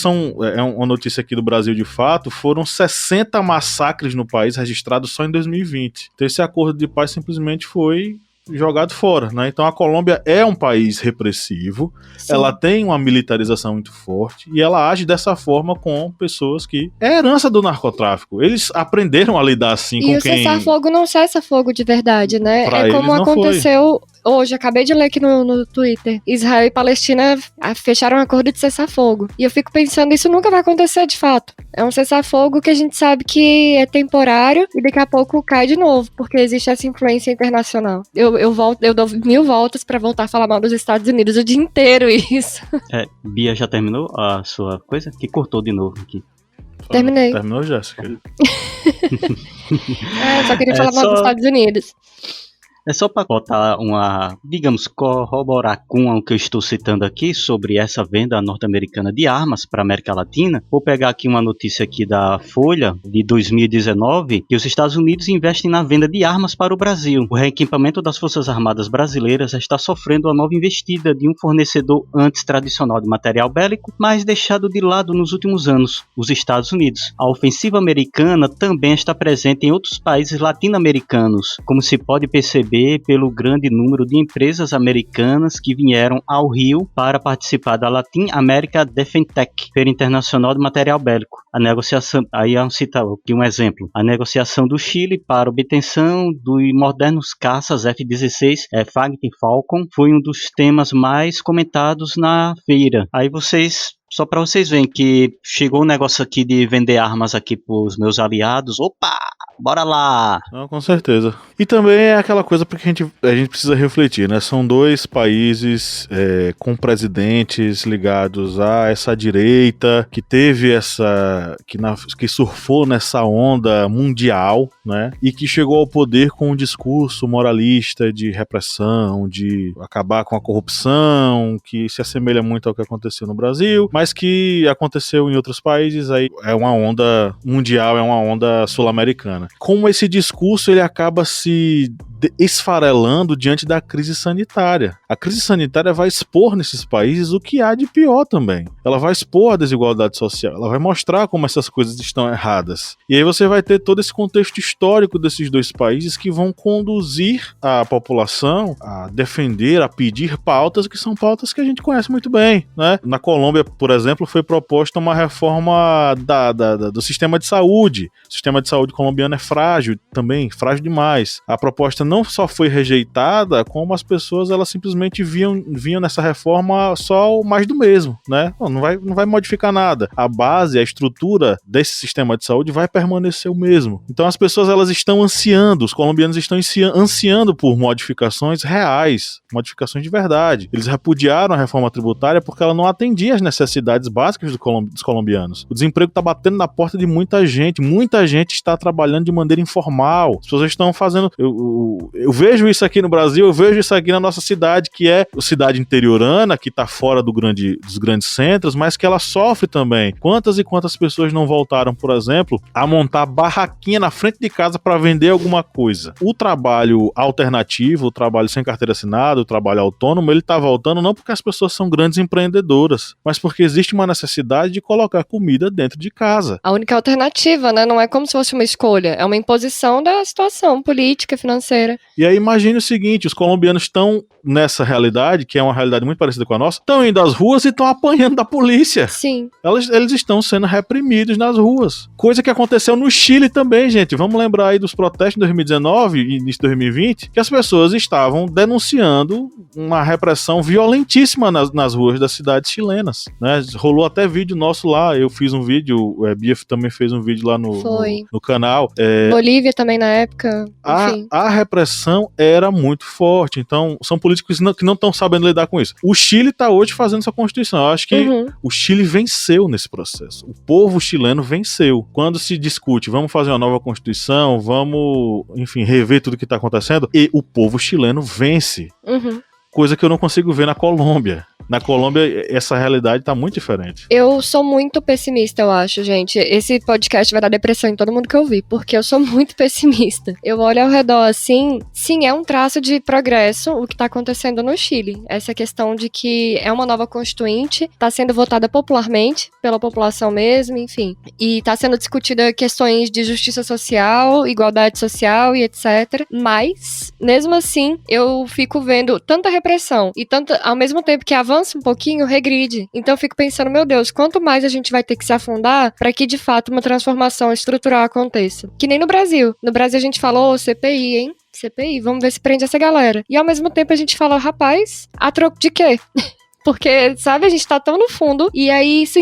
Speaker 2: uma notícia aqui do Brasil de Fato, foram 60 massacres no país registrados só em 2020. Então esse acordo de paz simplesmente foi jogado fora, né? Então a Colômbia é um país repressivo, ela tem uma militarização muito forte e ela age dessa forma com pessoas que é herança do narcotráfico. Eles aprenderam a lidar assim com quem...
Speaker 4: E o cessar-fogo não cessa fogo de verdade, né?
Speaker 2: Pra
Speaker 4: é como aconteceu hoje, acabei de ler aqui no Twitter. Israel e Palestina fecharam um acordo de cessar-fogo. E eu fico pensando, isso nunca vai acontecer de fato. É um cessar-fogo que a gente sabe que é temporário e daqui a pouco cai de novo, porque existe essa influência internacional. Eu dou 1000 voltas pra voltar a falar mal dos Estados Unidos o dia inteiro, isso.
Speaker 3: Bia, já terminou a sua coisa? Que cortou de novo aqui.
Speaker 4: Terminei.
Speaker 2: Terminou, Jéssica?
Speaker 4: Só queria falar mal dos Estados Unidos.
Speaker 3: É só para botar corroborar com o que eu estou citando aqui sobre essa venda norte-americana de armas para a América Latina. Vou pegar aqui uma notícia aqui da Folha de 2019, que os Estados Unidos investem na venda de armas para o Brasil. O reequipamento das Forças Armadas Brasileiras está sofrendo uma nova investida de um fornecedor antes tradicional de material bélico, mas deixado de lado nos últimos anos, os Estados Unidos. A ofensiva americana também está presente em outros países latino-americanos, como se pode perceber pelo grande número de empresas americanas que vieram ao Rio para participar da Latin America Defentech, Feira Internacional de Material Bélico. A negociação, aí vamos citar aqui um exemplo, a negociação do Chile para obtenção dos modernos caças F-16 Fagner Falcon foi um dos temas mais comentados na feira. Aí só para vocês verem que chegou um negócio aqui de vender armas aqui para os meus aliados. Opa, bora lá!
Speaker 2: Não, com certeza. E também é aquela coisa porque a gente precisa refletir, né? São dois países com presidentes ligados a essa direita, que teve que surfou nessa onda mundial, né? E que chegou ao poder com um discurso moralista de repressão, de acabar com a corrupção, que se assemelha muito ao que aconteceu no Brasil, mas que aconteceu em outros países. Aí é uma onda mundial, é uma onda sul-americana. Como esse discurso ele acaba se esfarelando diante da crise sanitária. A crise sanitária vai expor nesses países o que há de pior também. Ela vai expor a desigualdade social, ela vai mostrar como essas coisas estão erradas. E aí você vai ter todo esse contexto histórico desses dois países que vão conduzir a população a defender, a pedir pautas que são pautas que a gente conhece muito bem, né? Na Colômbia, por exemplo, foi proposta uma reforma do sistema de saúde. O sistema de saúde colombiano é frágil também, frágil demais. A proposta não só foi rejeitada, como as pessoas elas simplesmente viam nessa reforma só o mais do mesmo, né? Não vai modificar nada. A base, a estrutura desse sistema de saúde vai permanecer o mesmo. Então as pessoas elas estão ansiando, os colombianos estão ansiando por modificações reais, modificações de verdade. Eles repudiaram a reforma tributária porque ela não atendia às necessidades básicas dos colombianos. O desemprego está batendo na porta de muita gente está trabalhando de maneira informal. As pessoas estão fazendo... Eu vejo isso aqui no Brasil, eu vejo isso aqui na nossa cidade, que é a cidade interiorana, que está fora dos grandes centros, mas que ela sofre também. Quantas e quantas pessoas não voltaram, por exemplo, a montar barraquinha na frente de casa para vender alguma coisa? O trabalho alternativo, o trabalho sem carteira assinada, o trabalho autônomo, ele está voltando não porque as pessoas são grandes empreendedoras, mas porque existe uma necessidade de colocar comida dentro de casa.
Speaker 4: A única alternativa, né? Não é como se fosse uma escolha, é uma imposição da situação política, financeira.
Speaker 2: E aí imagine o seguinte, os colombianos estão nessa realidade, que é uma realidade muito parecida com a nossa, estão indo às ruas e estão apanhando da polícia.
Speaker 4: Sim.
Speaker 2: Eles estão sendo reprimidos nas ruas. Coisa que aconteceu no Chile também, gente. Vamos lembrar aí dos protestos de 2019 e início de 2020, que as pessoas estavam denunciando uma repressão violentíssima nas ruas das cidades chilenas, né? Rolou até vídeo nosso lá, eu fiz um vídeo, a Bia também fez um vídeo lá no canal.
Speaker 4: Bolívia também na época, enfim.
Speaker 2: A repressão era muito forte, então são políticos que não estão sabendo lidar com isso. O Chile está hoje fazendo essa Constituição. Eu acho que o Chile venceu nesse processo. O povo chileno venceu. Quando se discute, vamos fazer uma nova Constituição, vamos, enfim, rever tudo que está acontecendo, e o povo chileno vence. Coisa que eu não consigo ver na Colômbia. Na Colômbia, essa realidade tá muito diferente.
Speaker 4: Eu sou muito pessimista, eu acho, gente. Esse podcast vai dar depressão em todo mundo que eu vi, porque eu sou muito pessimista. Eu olho ao redor assim, sim, é um traço de progresso o que tá acontecendo no Chile. Essa questão de que é uma nova constituinte, tá sendo votada popularmente, pela população mesmo, enfim. E tá sendo discutida questões de justiça social, igualdade social e etc. Mas, mesmo assim, eu fico vendo tanta repressão e tanta, ao mesmo tempo que avança um pouquinho, regride. Então eu fico pensando, meu Deus, quanto mais a gente vai ter que se afundar para que de fato uma transformação estrutural aconteça. Que nem no Brasil. No Brasil a gente falou CPI, hein? CPI, vamos ver se prende essa galera. E ao mesmo tempo a gente fala, rapaz, a troco de quê? Porque, sabe, a gente tá tão no fundo e aí isso...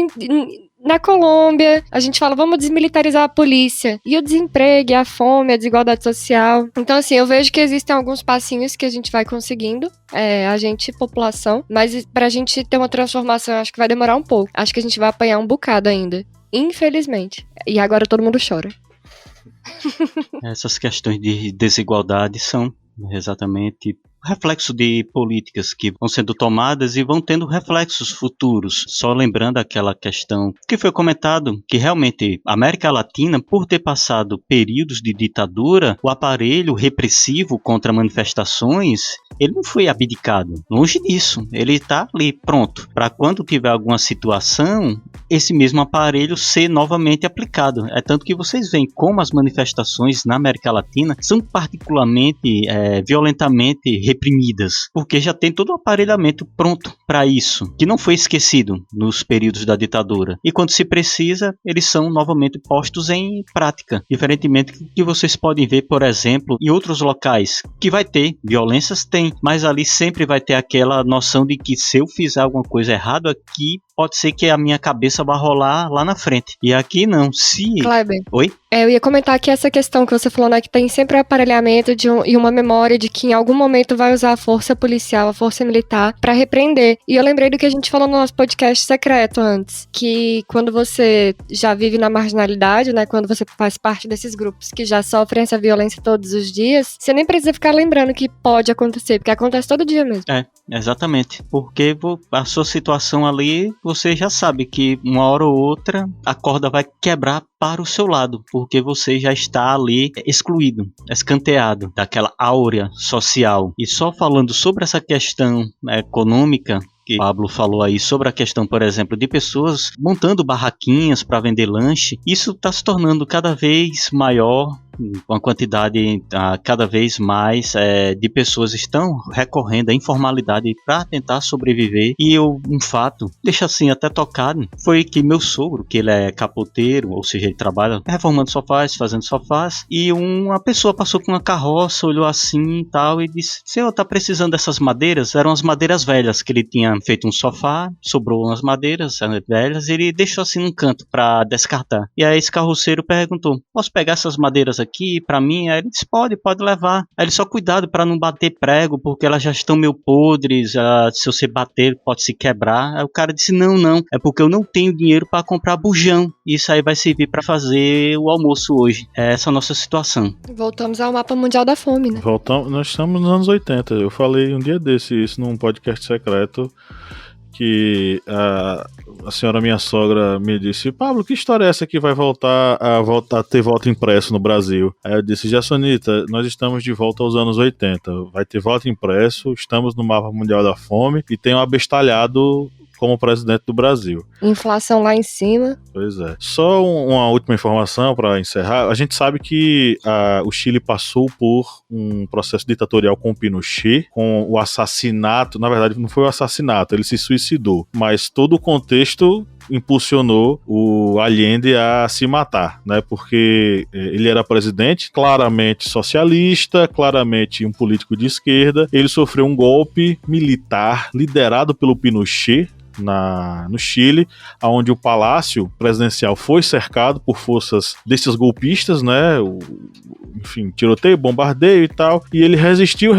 Speaker 4: Na Colômbia, a gente fala, vamos desmilitarizar a polícia. E o desemprego, a fome, a desigualdade social. Então, assim, eu vejo que existem alguns passinhos que a gente vai conseguindo, a gente, população. Mas pra gente ter uma transformação, eu acho que vai demorar um pouco. Acho que a gente vai apanhar um bocado ainda. Infelizmente. E agora todo mundo chora.
Speaker 3: Essas questões de desigualdade são exatamente reflexo de políticas que vão sendo tomadas e vão tendo reflexos futuros. Só lembrando aquela questão que foi comentado, que realmente a América Latina, por ter passado períodos de ditadura, o aparelho repressivo contra manifestações, ele não foi abdicado. Longe disso, ele está ali pronto para quando tiver alguma situação, esse mesmo aparelho ser novamente aplicado. É tanto que vocês veem como as manifestações na América Latina são particularmente violentamente reprimidas, porque já tem todo o aparelhamento pronto para isso, que não foi esquecido nos períodos da ditadura. E quando se precisa, eles são novamente postos em prática. Diferentemente do que vocês podem ver, por exemplo, em outros locais, que vai ter violências, tem, mas ali sempre vai ter aquela noção de que se eu fizer alguma coisa errada aqui, pode ser que a minha cabeça vá rolar lá na frente. E aqui não. Se...
Speaker 4: Kleber.
Speaker 3: Oi?
Speaker 4: Eu ia comentar que essa questão que você falou, né, que tem sempre aparelhamento e uma memória de que em algum momento vai usar a força policial, a força militar pra repreender. E eu lembrei do que a gente falou no nosso podcast secreto antes, que quando você já vive na marginalidade, né, quando você faz parte desses grupos que já sofrem essa violência todos os dias, você nem precisa ficar lembrando que pode acontecer, porque acontece todo dia mesmo.
Speaker 3: É, exatamente. Porque a sua situação ali, você já sabe que uma hora ou outra a corda vai quebrar para o seu lado, porque você já está ali excluído, escanteado daquela áurea social. E só falando sobre essa questão econômica, que o Pablo falou aí sobre a questão, por exemplo, de pessoas montando barraquinhas para vender lanche, isso está se tornando cada vez maior uma quantidade cada vez mais de pessoas estão recorrendo à informalidade para tentar sobreviver. E um fato, deixa assim até tocado, foi que meu sogro, que ele é capoteiro, ou seja, ele trabalha reformando sofás, fazendo sofás, e uma pessoa passou com uma carroça, olhou assim e tal, e disse: senhor, tá precisando dessas madeiras? Eram as madeiras velhas, que ele tinha feito um sofá, sobrou umas madeiras velhas, e ele deixou assim num canto para descartar. E aí esse carroceiro perguntou: posso pegar essas madeiras aqui pra mim? Aí ele disse: pode levar. Aí ele: só cuidado para não bater prego, porque elas já estão meio podres, se você bater pode se quebrar. Aí o cara disse: não, é porque eu não tenho dinheiro para comprar bujão, isso aí vai servir para fazer o almoço hoje. É essa a nossa situação.
Speaker 4: Voltamos ao mapa mundial da fome, né?
Speaker 2: Nós estamos nos anos 80. Eu falei um dia desse isso num podcast secreto, que a senhora minha sogra me disse: Pablo, que história é essa que vai voltar a ter voto impresso no Brasil? Aí eu disse: Jassonita, nós estamos de volta aos anos 80, vai ter voto impresso, estamos no mapa mundial da fome e tem um abestalhado como presidente do Brasil.
Speaker 4: Inflação lá em cima.
Speaker 2: Pois é. Só uma última informação para encerrar. A gente sabe que o Chile passou por um processo ditatorial com o Pinochet, com o assassinato. Na verdade, não foi o assassinato, ele se suicidou. Mas todo o contexto impulsionou o Allende a se matar, né? Porque ele era presidente, claramente socialista, claramente um político de esquerda. Ele sofreu um golpe militar liderado pelo Pinochet no Chile, onde o palácio presidencial foi cercado por forças desses golpistas, né? Enfim, tiroteio, bombardeio e tal. E ele resistiu,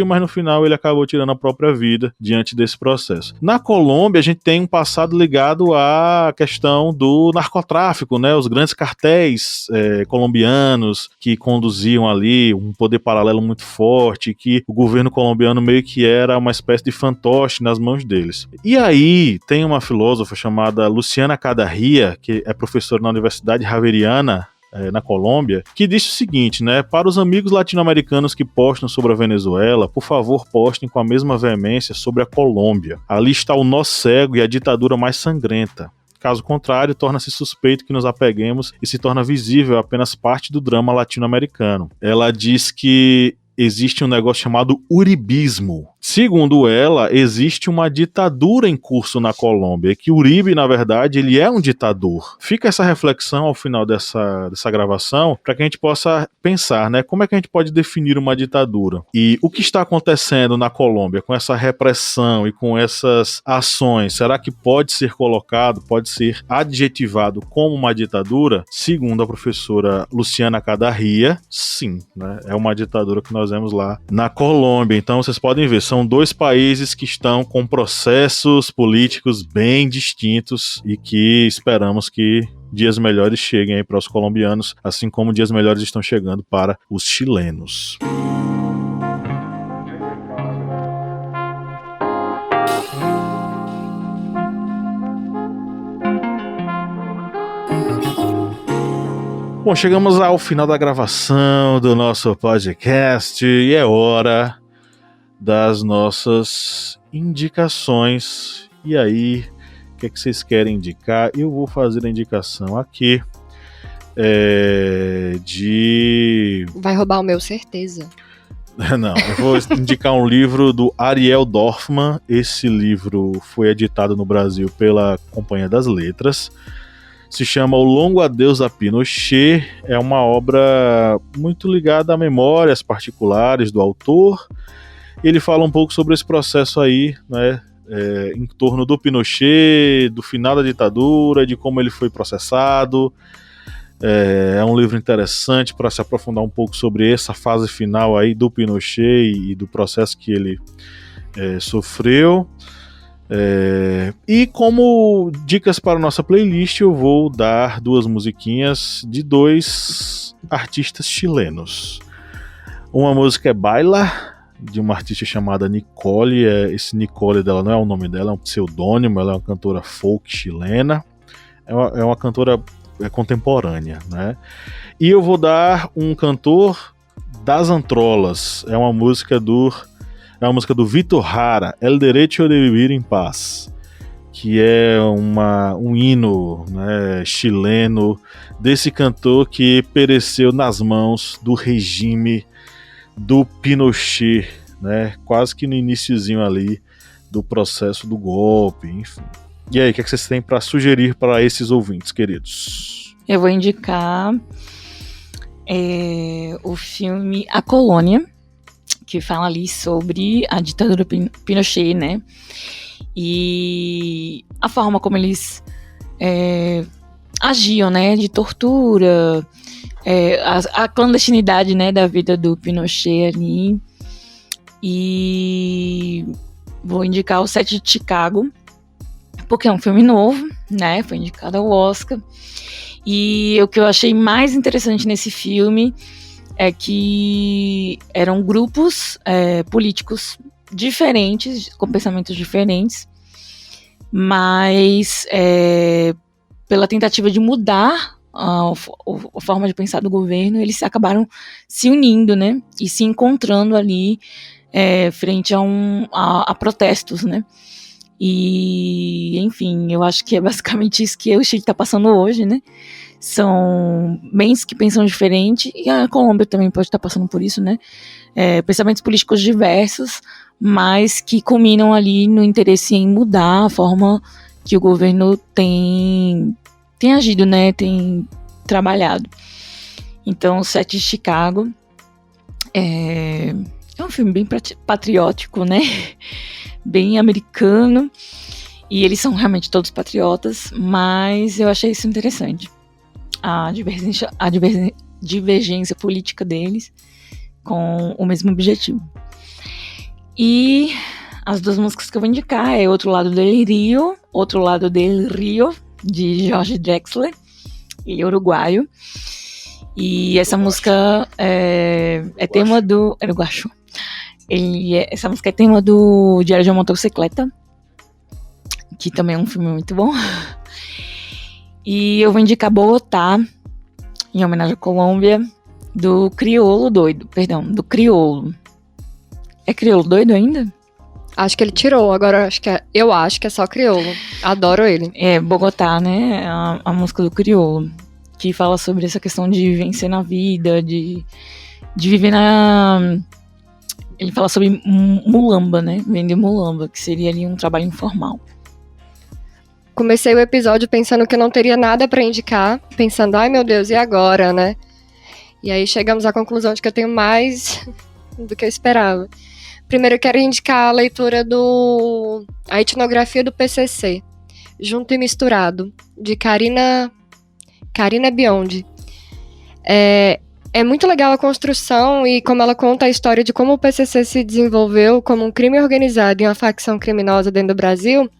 Speaker 2: mas no final ele acabou tirando a própria vida diante desse processo. Na Colômbia, a gente tem um passado ligado à questão do narcotráfico, né? Os grandes cartéis colombianos que conduziam ali um poder paralelo muito forte, que o governo colombiano meio que era uma espécie de fantoche nas mãos deles. E aí tem uma filósofa chamada Luciana Cadarria, que é professora na Universidade Javeriana, na Colômbia, que disse o seguinte, né? Para os amigos latino-americanos que postam sobre a Venezuela, por favor, postem com a mesma veemência sobre a Colômbia. Ali está o nó cego e a ditadura mais sangrenta. Caso contrário, torna-se suspeito que nos apeguemos e se torna visível apenas parte do drama latino-americano. Ela diz que existe um negócio chamado uribismo. Segundo ela, existe uma ditadura em curso na Colômbia, que Uribe, na verdade, ele é um ditador. Fica essa reflexão ao final dessa gravação, para que a gente possa pensar, né, como é que a gente pode definir uma ditadura? E o que está acontecendo na Colômbia com essa repressão e com essas ações, será que pode ser colocado, pode ser adjetivado como uma ditadura? Segundo a professora Luciana Cadarria, sim, né, é uma ditadura que nós vemos lá na Colômbia. Então vocês podem ver, são dois países que estão com processos políticos bem distintos e que esperamos que dias melhores cheguem aí para os colombianos, assim como dias melhores estão chegando para os chilenos. Bom, chegamos ao final da gravação do nosso podcast e é hora das nossas indicações. E aí, o que é que vocês querem indicar? Eu vou fazer a indicação aqui de...
Speaker 4: Vai roubar o meu, certeza.
Speaker 2: Não, eu vou indicar um livro do Ariel Dorfman. Esse livro foi editado no Brasil pela Companhia das Letras. Se chama O Longo Adeus a Pinochet. É uma obra muito ligada a memórias particulares do autor. Ele fala um pouco sobre esse processo aí, né, em torno do Pinochet, do final da ditadura, de como ele foi processado. É um livro interessante para se aprofundar um pouco sobre essa fase final aí do Pinochet e do processo que ele sofreu. E como dicas para a nossa playlist, eu vou dar duas musiquinhas de dois artistas chilenos. Uma música é Baila, de uma artista chamada Nicole. Esse Nicole dela não é o nome dela, é um pseudônimo. Ela é uma cantora folk chilena, é uma cantora contemporânea, né? E eu vou dar um cantor das Antrolas. É uma música do Vitor Jara, El Derecho de Vivir em Paz, que é um hino, né, chileno, desse cantor que pereceu nas mãos do regime do Pinochet, né, quase que no iniciozinho ali do processo do golpe, enfim. E aí, o que vocês têm para sugerir para esses ouvintes, queridos?
Speaker 5: Eu vou indicar o filme A Colônia, que fala ali sobre a ditadura Pinochet, né? E a forma como eles agiam, né? De tortura, a clandestinidade, né? Da vida do Pinochet ali. E vou indicar o Sete de Chicago, porque é um filme novo, né? Foi indicado ao Oscar. E o que eu achei mais interessante nesse filme é que eram grupos políticos diferentes, com pensamentos diferentes, mas pela tentativa de mudar a forma de pensar do governo, eles acabaram se unindo, né? E se encontrando ali frente a protestos, né? E, enfim, eu acho que é basicamente isso que o Chile está passando hoje, né? São mentes que pensam diferente, e a Colômbia também pode estar passando por isso, né? Pensamentos políticos diversos, mas que culminam ali no interesse em mudar a forma que o governo tem agido, né? Tem trabalhado. Então, o Sete de Chicago é um filme bem patriótico, né? Bem americano, e eles são realmente todos patriotas, mas eu achei isso interessante. A divergência política deles com o mesmo objetivo. E as duas músicas que eu vou indicar é Outro Lado del Rio, de Jorge Drexler, ele é uruguaio. E essa música é tema do uruguaio. Essa música é tema do Diário de uma Motocicleta, que também é um filme muito bom. E eu vou indicar Bogotá, em homenagem à Colômbia, do Criolo Doido. É Criolo Doido ainda?
Speaker 4: Acho que ele tirou, agora eu acho que é só crioulo. Adoro ele.
Speaker 5: É Bogotá, né? A música do Criolo, que fala sobre essa questão de vencer na vida, de viver na... Ele fala sobre mulamba, né? Vender mulamba, que seria ali um trabalho informal.
Speaker 4: Comecei o episódio pensando que eu não teria nada pra indicar, pensando, ai meu Deus, e agora, né? E aí chegamos à conclusão de que eu tenho mais do que eu esperava. Primeiro eu quero indicar a leitura a etnografia do PCC, Junto e Misturado, de Karina Biondi. É muito legal a construção e como ela conta a história de como o PCC se desenvolveu como um crime organizado e uma facção criminosa dentro do Brasil,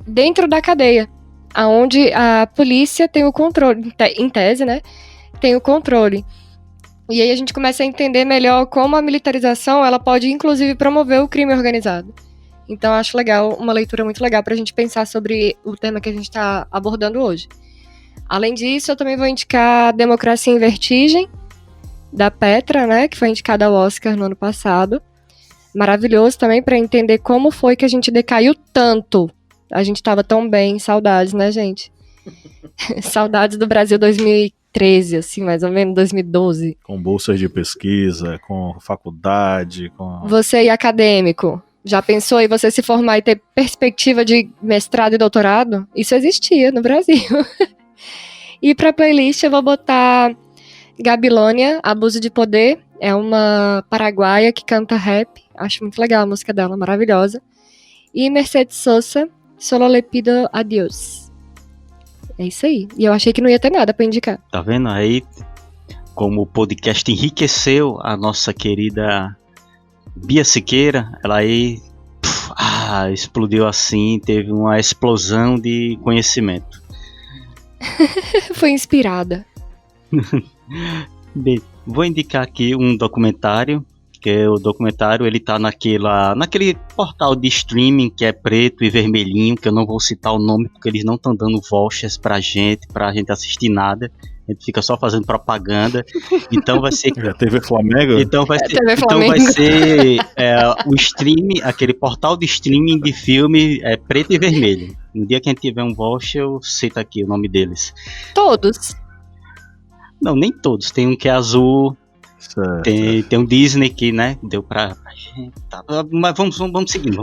Speaker 4: dentro da cadeia, onde a polícia tem o controle, em tese, né, tem o controle. E aí a gente começa a entender melhor como a militarização ela pode, inclusive, promover o crime organizado. Então, eu acho legal, uma leitura muito legal para a gente pensar sobre o tema que a gente está abordando hoje. Além disso, eu também vou indicar Democracia em Vertigem, da Petra, né, que foi indicada ao Oscar no ano passado. Maravilhoso também para entender como foi que a gente decaiu tanto. A gente estava tão bem, saudades, né, gente? Saudades do Brasil 2013, assim, mais ou menos, 2012.
Speaker 2: Com bolsas de pesquisa, com faculdade, com...
Speaker 4: Você e acadêmico, já pensou em você se formar e ter perspectiva de mestrado e doutorado? Isso existia no Brasil. E para playlist eu vou botar Gabilônia, Abuso de Poder, é uma paraguaia que canta rap, acho muito legal a música dela, maravilhosa. E Mercedes Sosa, Solo le pido a Dios. É isso aí, e eu achei que não ia ter nada pra indicar.
Speaker 3: Tá vendo aí como o podcast enriqueceu a nossa querida Bia Siqueira? Ela aí explodiu assim, teve uma explosão de conhecimento.
Speaker 4: Foi inspirada.
Speaker 3: Bem, vou indicar aqui um documentário, que é o documentário, ele tá naquele portal de streaming que é preto e vermelhinho, que eu não vou citar o nome porque eles não estão dando vouchers pra gente assistir nada. A gente fica só fazendo propaganda. Então vai ser.
Speaker 2: A TV Flamengo?
Speaker 3: Então vai ser,
Speaker 4: TV
Speaker 3: então
Speaker 4: Flamengo.
Speaker 3: vai ser o streaming, aquele portal de streaming de filme preto e vermelho. No dia que a gente tiver um voucher, eu cito aqui o nome deles.
Speaker 4: Todos.
Speaker 3: Não, nem todos. Tem um que é azul,
Speaker 2: Certo.
Speaker 3: tem um Disney que, né, deu pra gente. Tá. Mas vamos seguindo.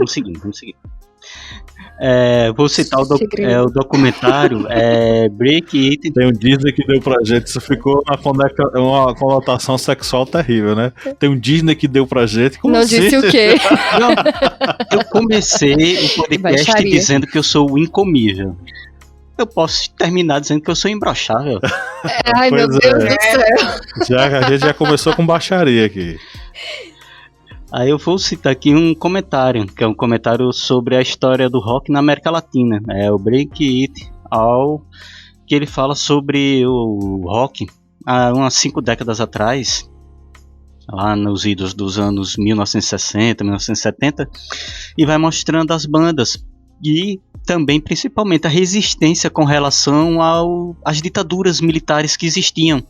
Speaker 3: Vou citar o documentário Break It.
Speaker 2: Tem um Disney que deu pra gente, isso ficou uma conotação sexual terrível, né? Tem um Disney que deu pra gente. Como
Speaker 4: Não
Speaker 2: assim?
Speaker 4: disse o quê?
Speaker 3: Não, eu comecei o podcast
Speaker 4: Baixaria.
Speaker 3: dizendo que eu sou o incomível. Eu posso terminar dizendo que eu sou imbrochável.
Speaker 4: Ai, meu
Speaker 2: Pois
Speaker 4: Deus
Speaker 2: é.
Speaker 4: do céu.
Speaker 2: A gente já começou com baixaria aqui.
Speaker 3: Aí eu vou citar aqui um comentário, que é um comentário sobre a história do rock na América Latina. É o Break It All, que ele fala sobre o rock há umas 5 décadas atrás, lá nos idos dos anos 1960, 1970, e vai mostrando as bandas e também principalmente a resistência com relação às ditaduras militares que existiam.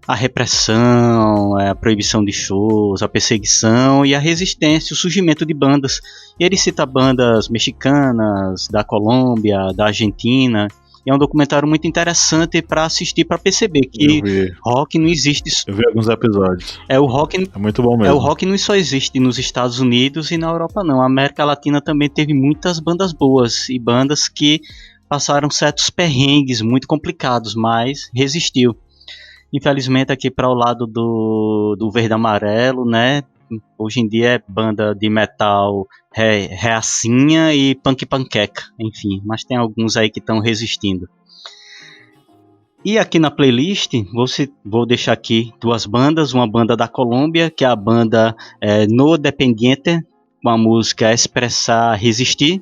Speaker 3: A repressão, a proibição de shows, a perseguição e a resistência, o surgimento de bandas. E ele cita bandas mexicanas, da Colômbia, da Argentina. E é um documentário muito interessante para assistir, para perceber que rock não existe.
Speaker 2: Eu vi alguns episódios.
Speaker 3: O rock
Speaker 2: É muito bom mesmo.
Speaker 3: o rock não só existe nos Estados Unidos e na Europa não. A América Latina também teve muitas bandas boas e bandas que passaram certos perrengues muito complicados, mas resistiu. Infelizmente aqui para o lado do verde e amarelo, né? Hoje em dia é banda de metal reacinha e punk panqueca, enfim. Mas tem alguns aí que estão resistindo. E aqui na playlist, vou deixar aqui 2 bandas. Uma banda da Colômbia, que é a banda No Dependiente, com a música Expressar Resistir.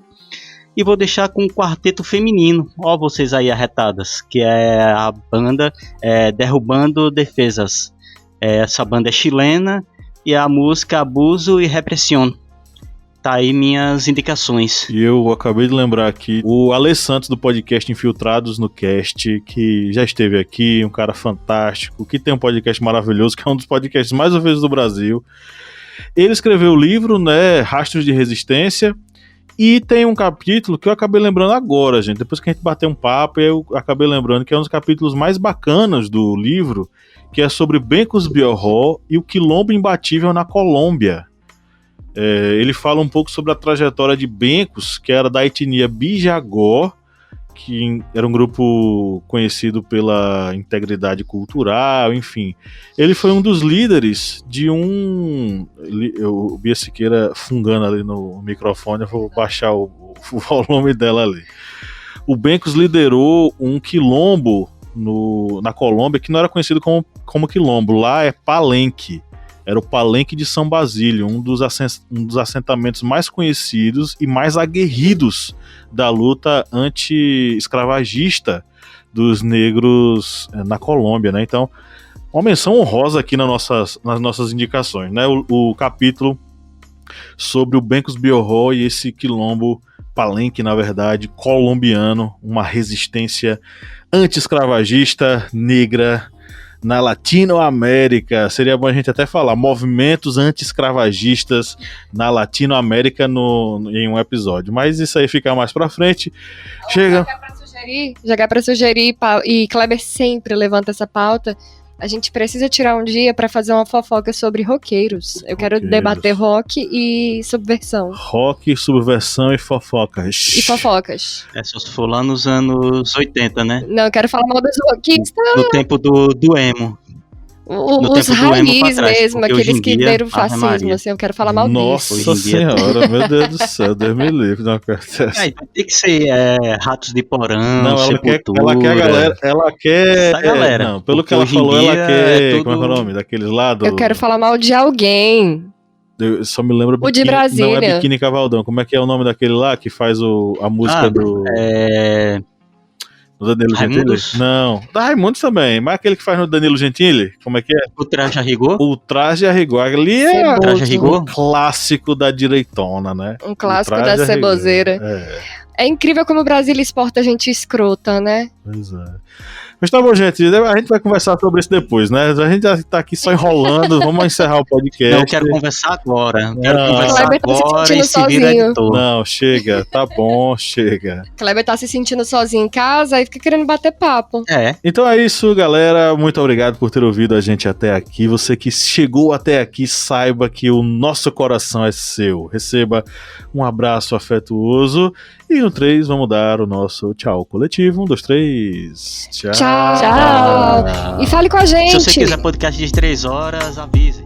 Speaker 3: E vou deixar com um quarteto feminino, ó vocês aí arretadas, que é a banda Derrubando Defesas. Essa banda é chilena e a música Abuso e Repressão. Tá aí minhas indicações.
Speaker 2: E eu acabei de lembrar aqui, o Ale Santos do podcast Infiltrados no Cast, que já esteve aqui, um cara fantástico, que tem um podcast maravilhoso, que é um dos podcasts mais ouvidos do Brasil. Ele escreveu o livro, né, Rastros de Resistência, e tem um capítulo que eu acabei lembrando agora, gente, depois que a gente bateu um papo, eu acabei lembrando que é um dos capítulos mais bacanas do livro, que é sobre Bencos Biorró e o quilombo imbatível na Colômbia. Ele fala um pouco sobre a trajetória de Bencos, que era da etnia Bijagó, que era um grupo conhecido pela integridade cultural, enfim. Ele foi um dos líderes de o Bia Siqueira fungando ali no microfone, eu vou baixar o volume dela ali. O Bencos liderou um quilombo na Colômbia, que não era conhecido como quilombo, lá é palenque. Era o Palenque de São Basílio, um dos assentamentos mais conhecidos e mais aguerridos da luta anti-escravagista dos negros na Colômbia, né? Então, uma menção honrosa aqui nas nossas indicações, né? O capítulo sobre o Bencos Biorró e esse quilombo Palenque, na verdade, colombiano, uma resistência anti-escravagista negra na Latinoamérica. Seria bom a gente até falar movimentos anti-escravagistas na Latinoamérica em um episódio, mas isso aí fica mais pra frente. Chega.
Speaker 4: Jogar pra sugerir, e Kleber sempre levanta essa pauta. A gente precisa tirar um dia pra fazer uma fofoca sobre roqueiros. Eu quero debater rock e subversão.
Speaker 2: Rock, subversão e fofocas.
Speaker 4: E fofocas.
Speaker 3: Só se for lá nos anos 80, né?
Speaker 4: Não, eu quero falar mal dos rockistas.
Speaker 3: No tempo do emo.
Speaker 4: Os raiz mesmo, aqueles que deram
Speaker 3: Ave
Speaker 4: fascismo,
Speaker 3: Maria.
Speaker 4: assim, eu quero falar mal
Speaker 2: Nossa
Speaker 4: disso.
Speaker 2: senhora, meu Deus do céu, Deus me livre. Não,
Speaker 3: tem que ser Ratos de Porão,
Speaker 2: não,
Speaker 3: Sepultura.
Speaker 2: ela quer a galera, ela quer...
Speaker 3: Essa galera.
Speaker 2: Não, pelo que ela
Speaker 3: Hoje em
Speaker 2: falou, ela
Speaker 3: dia
Speaker 2: quer...
Speaker 3: tudo-
Speaker 2: Como é que é o nome? Daqueles lá do...
Speaker 4: Eu quero falar mal de alguém.
Speaker 2: Eu só me lembro...
Speaker 4: O de Brasília.
Speaker 2: Não é Biquíni Cavaldão. Como é que é o nome daquele lá que faz a música do Danilo
Speaker 3: Raimundos?
Speaker 2: Gentili? Não. Da Raimundos também. Mas aquele que faz no Danilo Gentili? Como é que é?
Speaker 3: O Traje a Rigor?
Speaker 2: O Traje a Rigor. Ali é
Speaker 4: Ceboso.
Speaker 3: Traje a Rigor?
Speaker 2: um clássico da direitona, né?
Speaker 4: Um clássico
Speaker 2: O
Speaker 4: da
Speaker 2: Traje a Rigor.
Speaker 4: ceboseira.
Speaker 2: É.
Speaker 4: É incrível como o Brasil exporta gente escrota, né?
Speaker 2: Pois é. Mas tá bom, gente. A gente vai conversar sobre isso depois, né? A gente já tá aqui só enrolando. Vamos encerrar o podcast.
Speaker 3: Não, eu quero conversar agora. Eu quero
Speaker 2: Não.
Speaker 3: conversar
Speaker 4: Kleber tá se
Speaker 3: agora
Speaker 4: sentindo
Speaker 3: e se vira
Speaker 4: sozinho.
Speaker 3: editor.
Speaker 2: Não, chega. Tá bom, chega.
Speaker 4: Kleber tá se sentindo sozinho em casa e fica querendo bater papo.
Speaker 3: É.
Speaker 2: Então é isso, galera. Muito obrigado por ter ouvido a gente até aqui. Você que chegou até aqui, saiba que o nosso coração é seu. Receba um abraço afetuoso. E no 3, vamos dar o nosso tchau coletivo. 1, 2, 3. Tchau.
Speaker 4: Tchau. E fale com a gente.
Speaker 3: Se você quiser podcast de 3 horas, avise.